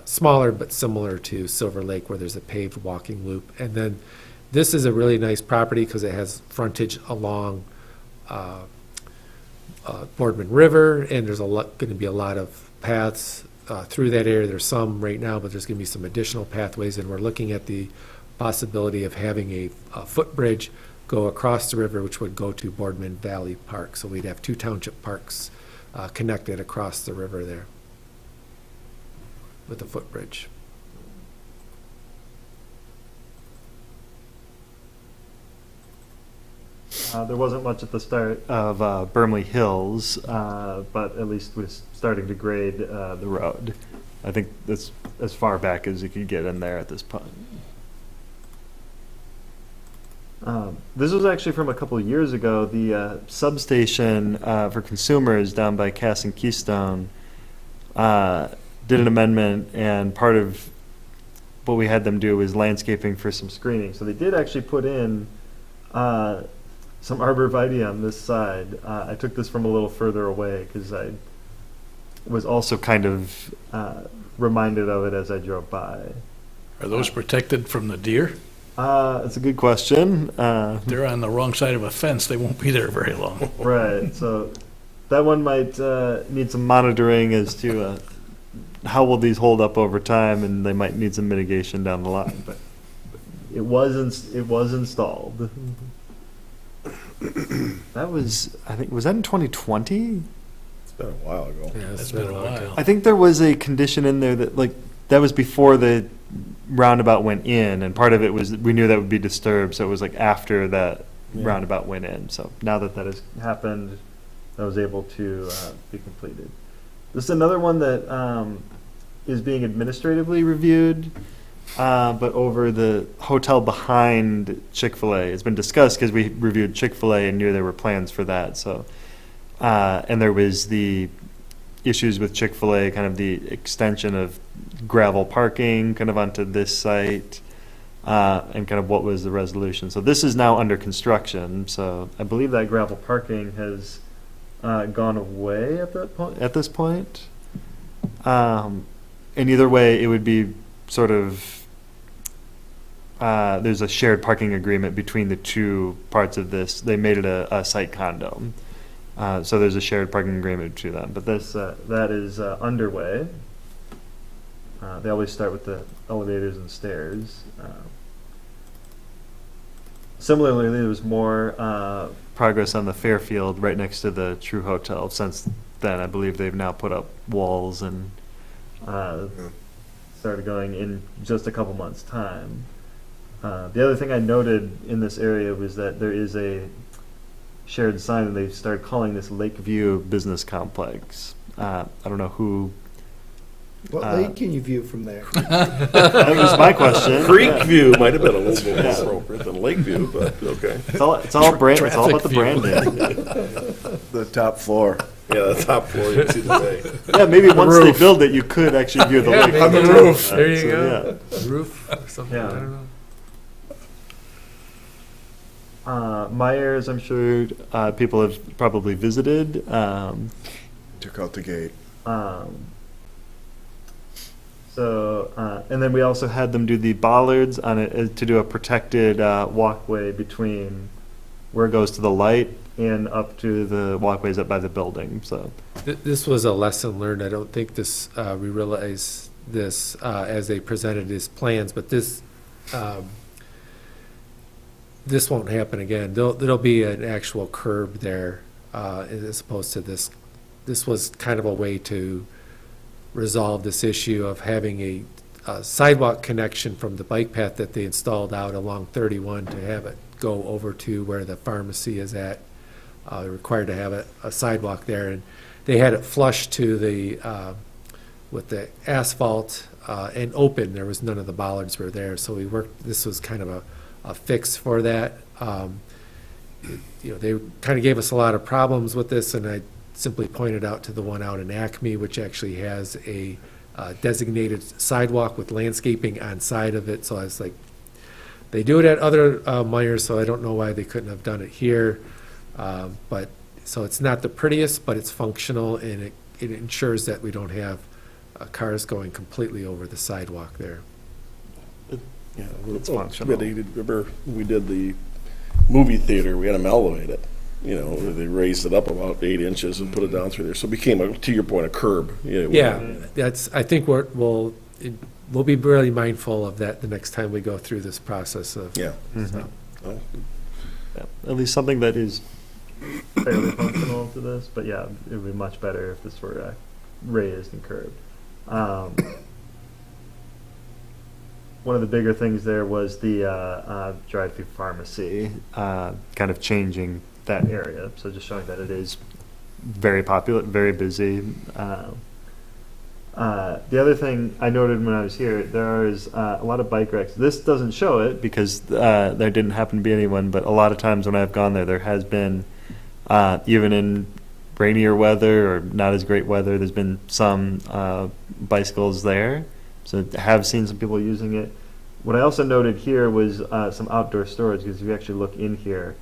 smaller but similar to Silver Lake where there's a paved walking loop. And then this is a really nice property because it has frontage along Boardman River, and there's going to be a lot of paths through that area. There's some right now, but there's going to be some additional pathways, and we're looking at the possibility of having a footbridge go across the river, which would go to Boardman Valley Park. So we'd have two township parks connected across the river there with a footbridge. There wasn't much at the start of Burnley Hills, but at least was starting to grade the road. I think that's as far back as you could get in there at this point. This was actually from a couple of years ago. The substation for consumers down by Cass and Keystone did an amendment, and part of what we had them do was landscaping for some screening. So they did actually put in some arborvitae on this side. I took this from a little further away because I was also kind of reminded of it as I drove by. Are those protected from the deer? That's a good question. If they're on the wrong side of a fence, they won't be there very long. Right, so that one might need some monitoring as to how will these hold up over time, and they might need some mitigation down the line. But it was installed. That was, I think, was that in 2020? It's been a while ago. Yeah, That's been a while. I think there was a condition in there that, like, that was before the roundabout went in, and part of it was we knew that would be disturbed, so it was like after that roundabout went in. So now that that has happened, that was able to be completed. This is another one that is being administratively reviewed, but over the hotel behind Chick-fil-A. It's been discussed because we reviewed Chick-fil-A and knew there were plans for that. So, and there was the issues with Chick-fil-A, kind of the extension of gravel parking kind of onto this site, and kind of what was the resolution. So this is now under construction. So I believe that gravel parking has gone away at that point. At this point, and either way, it would be sort of there's a shared parking agreement between the two parts of this. They made it a site condo. So there's a shared parking agreement between them, but this that is underway. They always start with the elevators and stairs. Similarly, there was more progress on the Fairfield right next to the True Hotel. Since then, I believe they've now put up walls and started going in just a couple months' time. The other thing I noted in this area was that there is a shared sign, and they started calling this Lakeview Business Complex. I don't know who. What lake can you view from there? That was my question. Creek View might have been a little bit more appropriate than Lake View, but okay. It's all it's all about the branding. The top floor. Yeah, the top floor, you can see the bay. Yeah, maybe once they build it, you could actually view the lake. On the roof. There you So, go. Roof or something, Yeah. I don't know. Myers, I'm sure people have probably visited. Took out the gate. And then we also had them do the bollards on it to do a protected walkway between where it goes to the light and up to the walkways up by the building. So This was a lesson learned. I don't think this, we realized this as they presented his plans, but this won't happen again. There'll be an actual curb there as opposed to this. This was kind of a way to resolve this issue of having a sidewalk connection from the bike path that they installed out along 31 to have it go over to where the pharmacy is at. They're required to have a sidewalk there, and they had it flush to the with the asphalt and open. There was none of the bollards were there, so we worked. This was kind of a fix for that. They kind of gave us a lot of problems with this, and I simply pointed out to the one out in Acme, which actually has a designated sidewalk with landscaping on side of it. So I was like, they do it at other Myers, so I don't know why they couldn't have done it here. So it's not the prettiest, but it's functional, and it ensures that we don't have cars going completely over the sidewalk there. Yeah, It's well, functional. Remember, we did the movie theater, we had them elevate it. You know, they raised it up about 8 inches and put it down through there, so it became, to your point, a curb. You know, Yeah, I think we'll be really mindful of that the next time we go through this process of. Yeah. So. Oh, Yeah, at least something that is fairly functional to this, but yeah, it would be much better if this were raised and curbed. One of the bigger things there was the drive-through pharmacy, kind of changing that area, so just showing that it is very popular, very busy. The other thing I noted when I was here, there is a lot of bike wrecks. This doesn't show it because there didn't happen to be anyone, but a lot of times when I've gone there, there has been, even in rainier weather or not as great weather, there's been some bicycles there. So I have seen some people using it. What I also noted here was some outdoor storage, because if you actually look in here,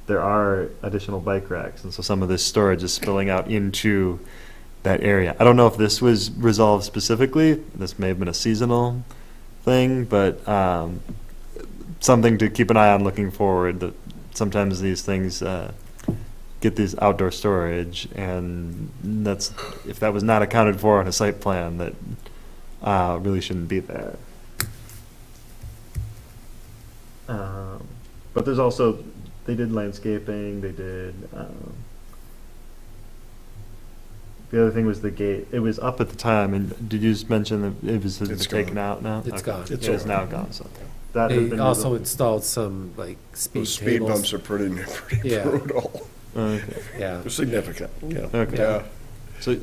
there are additional bike racks, and so some of this storage is spilling out into that area. I don't know if this was resolved specifically. This may have been a seasonal thing, but something to keep an eye on looking forward. That sometimes these things get these outdoor storage, and that's, if that was not accounted for on a site plan, that really shouldn't be there. But there's also, they did landscaping, they did, the other thing was the gate. It was up at the time, and did you just mention that it was It's taken gone. out now? It's Okay. gone. It is now gone, so. That has They been also resolved. installed some, like, speed Those speed tables. bumps are pretty Yeah. brutal. Okay. Yeah. They're significant, yeah. Okay. Yeah. So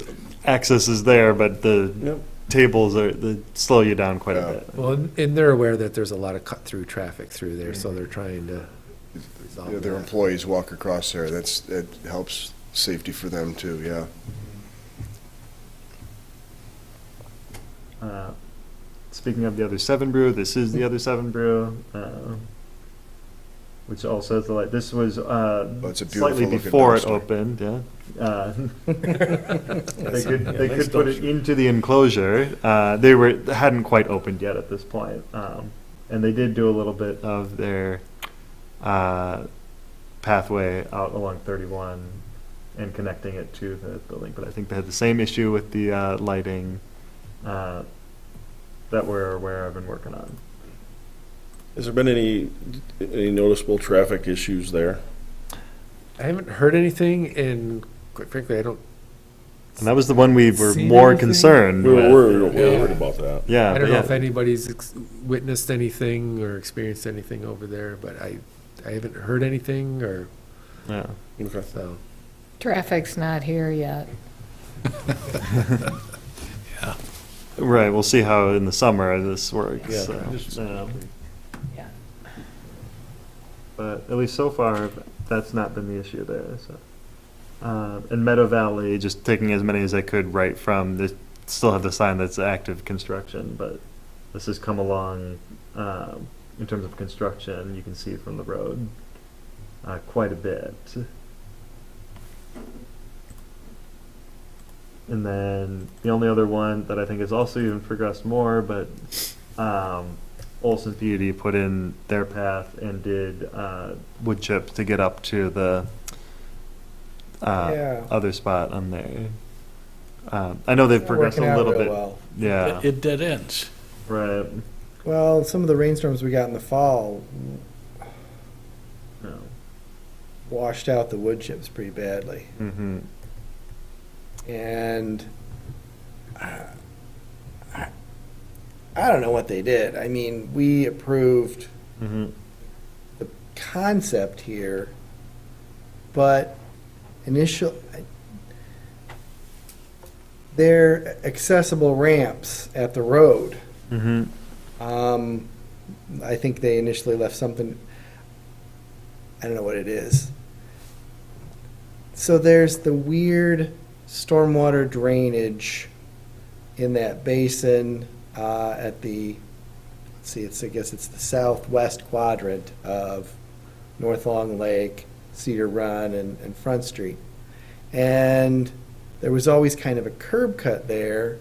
access is there, but the Yep. tables they slow you down quite Yeah. a bit. Well, and they're aware that there's a lot of cut-through traffic through there, so they're trying to resolve Yeah, their that. employees walk across there. It helps safety for them too, yeah. Speaking of the other 7 brew, this is the other 7 brew, which also has the light. This was it's a slightly beautiful-looking before it dumpster. opened. Yeah, they could nice put it dumpster. into the enclosure. They hadn't quite opened yet at this point, and they did do a little bit of their pathway out along 31 and connecting it to the building. But I think they had the same issue with the lighting that we're aware of and working on. Has there been any noticeable traffic issues there? I haven't heard anything, and quite frankly, I don't. And that was the one we were Seen more anything? concerned We with. were worried about that. Yeah, I don't but know yeah. if anybody's witnessed anything or experienced anything over there, but I haven't heard anything, or Yeah. Okay. so. Traffic's not here yet. Right, we'll see how in the summer this works. Yeah. so, Yeah. but at least so far, that's not been the issue there. So, in Meadow Valley, just taking as many as I could right from, they still have the sign that's active construction, but this has come along in terms of construction. You can see from the road quite a bit. And then the only other one that I think has also even progressed more, but Olson Beauty put in their path and did wood chips to get up to the Yeah. other spot on there. I know they've Not progressed working a out little real bit. well. Yeah, It dead ends. right. Well, some of the rainstorms we got in the fall No. washed out the wood chips pretty badly. Mm-hmm. And I don't know what they did. I mean, we approved Mm-hmm. the concept here, but they're accessible ramps at the road. Mm-hmm. I think they initially left something, I don't know what it is. So there's the weird stormwater drainage in that basin at the, let's see, I guess it's the southwest quadrant of North Long Lake, Cedar Run, and Front Street. And there was always kind of a curb cut there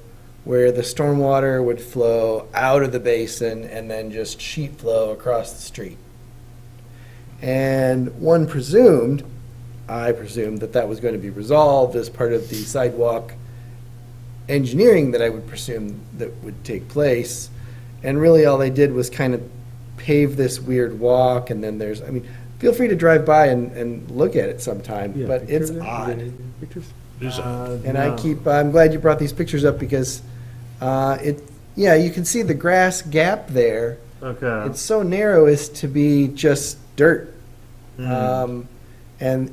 where the stormwater would flow out of the basin and then just sheet flow across the street. And I presumed that that was going to be resolved as part of the sidewalk engineering that I would presume that would take place. And really all they did was kind of pave this weird walk, and then there's, I mean, feel free to drive by and look at it sometime, but it's odd. And I'm glad you brought these pictures up because you can see the grass gap there. Okay. It's so narrow as to be just dirt. And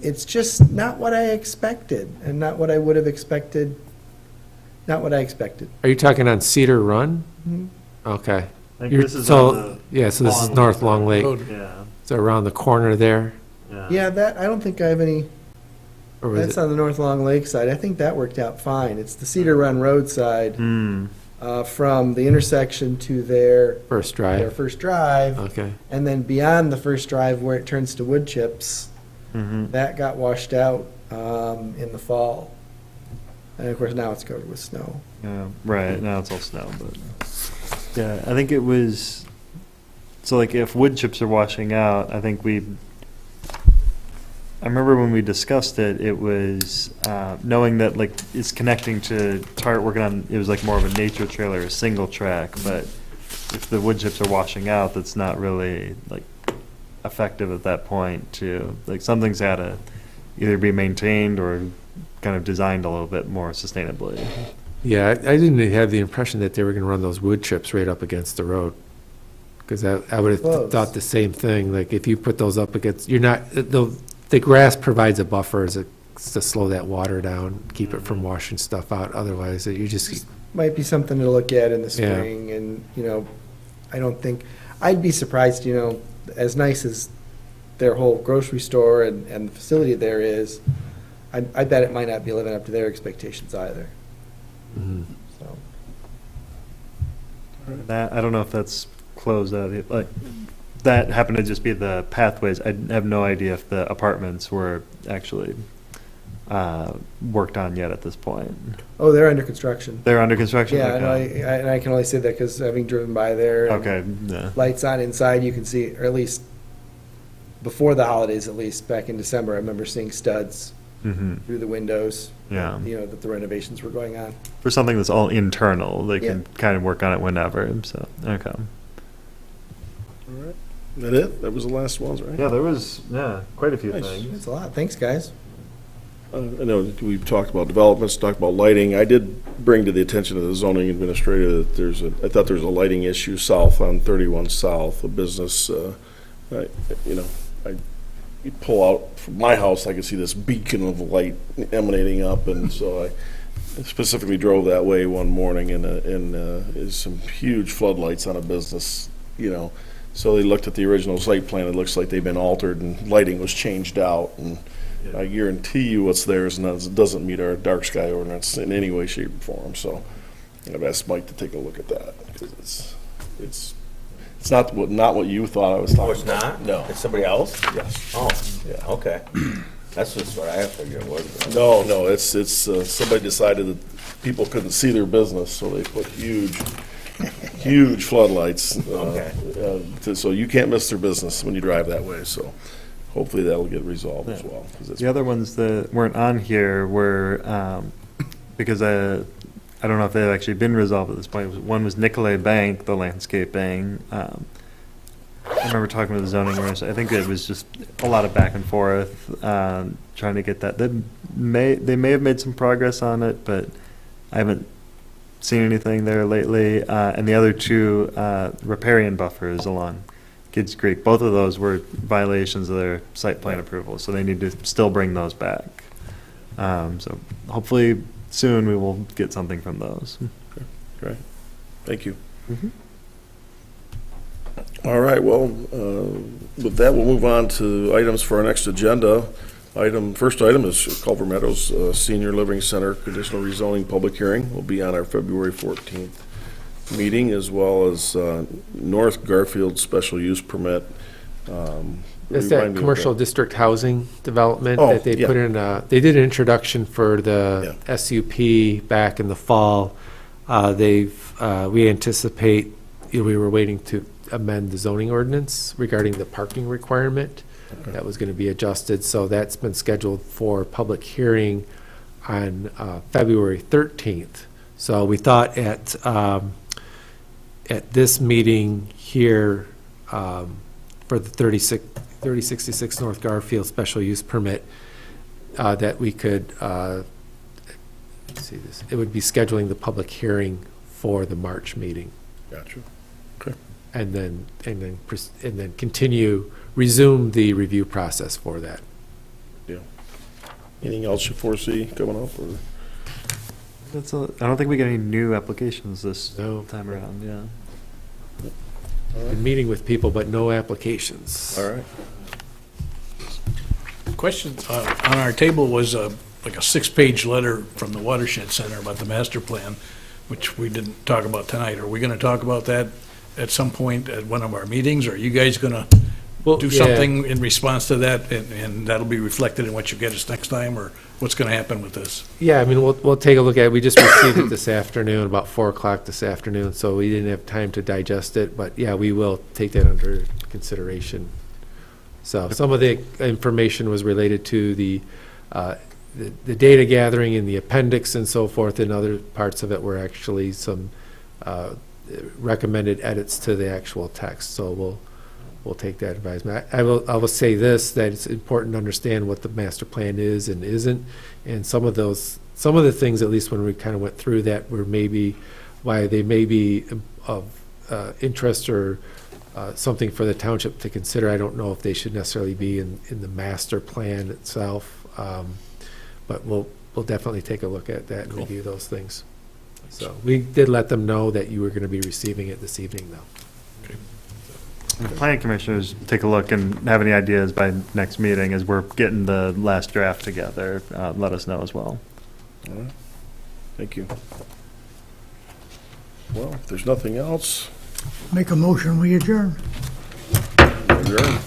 it's just not what I expected, and not what I would have expected. Not what I expected. Are you talking on Cedar Run? Mhm. Okay. I think You're- this is so- on the Yeah, so this is Long North Long Lake. Road. yeah. So around the corner there? Yeah, that, I don't think I have any, Or was that's it? on the North Long Lake side. I think that worked out fine. It's the Cedar Run Road side, Hmm. from the intersection to their First drive? first drive. Okay. And then beyond the first drive where it turns to wood chips, Mm-hmm. that got washed out in the fall. And of course, now it's covered with snow. Yeah, right, now it's all snow, but, yeah, I think it was, so like if wood chips are washing out, I think I remember when we discussed it, it was, knowing that like it's connecting to Tart working on, it was like more of a nature trailer, a single track, but if the wood chips are washing out, that's not really like effective at that point to, like something's gotta either be maintained or kind of designed a little bit more sustainably. Yeah, I didn't have the impression that they were gonna run those wood chips right up against the road. Because I would have Close. thought the same thing, like if you put those up against, you're not, the grass provides a buffer to slow that water down, keep it from washing stuff out, otherwise you just, Might be something to look at in the Yeah. spring, and, I don't think, I'd be surprised, as nice as their whole grocery store and the facility there is, I bet it might not be living up to their expectations either, Mhm. so. That, I don't know if that's closed out, like, that happened to just be the pathways. I have no idea if the apartments were actually worked on yet at this point. Oh, they're under construction. They're under construction? Yeah, Okay. and I can only say that because having driven by there. and Okay, yeah. Lights on inside, you can see, or at least before the holidays, at least back in December, I remember seeing studs Mm-hmm, through the windows. yeah. That the renovations were going on. For something that's all internal, they can Yeah. kind of work on it whenever, so, okay. That it? That was the last ones, right? Yeah, there was, quite a few Nice. things. That's a lot. Thanks, guys. I know we've talked about developments, talked about lighting. I did bring to the attention of the zoning administrator that I thought there was a lighting issue south on 31 South, a business, you pull out from my house, I could see this beacon of light emanating up, and so I specifically drove that way one morning, and is some huge floodlights on a business, So they looked at the original site plan, it looks like they've been altered and lighting was changed out, and I guarantee you what's there doesn't meet our dark sky ordinance in any way, shape, or form, so I've asked Mike to take a look at that, because it's not what you thought I was talking about. Oh, it's not? No. It's somebody else? Yes. Oh, Yeah. okay. That's just what I figured it was. No, it's somebody decided that people couldn't see their business, so they put huge floodlights. So you can't miss their business when you drive that way, so hopefully that'll get resolved as well. 'Cause it's- The other ones that weren't on here were, because I don't know if they've actually been resolved at this point. One was Nicolay Bank, the landscaping. I remember talking with the zoning owners. I think it was just a lot of back and forth, trying to get that. They may have made some progress on it, but I haven't seen anything there lately. And the other two, riparian buffers along Kids Creek, both of those were violations of their site plan approval, so they need to still bring those back. So hopefully soon we will get something from those. Great, thank you. Mhm. All right, well, with that, we'll move on to items for our next agenda. First item is Culver Meadows Senior Living Center conditional rezoning public hearing. Will be on our February 14th meeting, as well as North Garfield special use permit. It's Remind that me of commercial district housing development Oh, that they yeah. put in, they did an introduction for the Yeah. SUP back in the fall. We anticipate, we were waiting to amend the zoning ordinance regarding the parking requirement. That was going to be adjusted, so that's been scheduled for public hearing on February 13th. So we thought at this meeting here for the 3066 North Garfield special use permit, that we could, let's see this, it would be scheduling the public hearing for the March meeting. Gotcha. And then resume the review process for that. Anything else you foresee coming up, or? I don't think we get any new applications this No. time around, yeah. Been meeting with people, but no applications. All right. Question on our table was like a 6-page letter from the Watershed Center about the master plan, which we didn't talk about tonight. Are we going to talk about that at some point at one of our meetings? Or are you guys going to do something in response to that, and that'll be reflected in what you get us next time, or what's going to happen with this? Yeah, I mean, we'll take a look at it. We just received it this afternoon, about 4 o'clock this afternoon, so we didn't have time to digest it, but yeah, we will take that under consideration. So some of the information was related to the data gathering in the appendix and so forth, and other parts of it were actually some recommended edits to the actual text, so we'll take that advisement. I will say this, that it's important to understand what the master plan is and isn't, and some of the things, at least when we kind of went through that, were maybe why they may be of interest or something for the township to consider. I don't know if they should necessarily be in the master plan itself, but we'll definitely take a look at that and review those things. So we did let them know that you were going to be receiving it this evening, though. And the planning commissioners take a look and have any ideas by next meeting as we're getting the last draft together, let us know as well. All right. Thank you. Well, if there's nothing else, Make a motion, we adjourn. adjourn.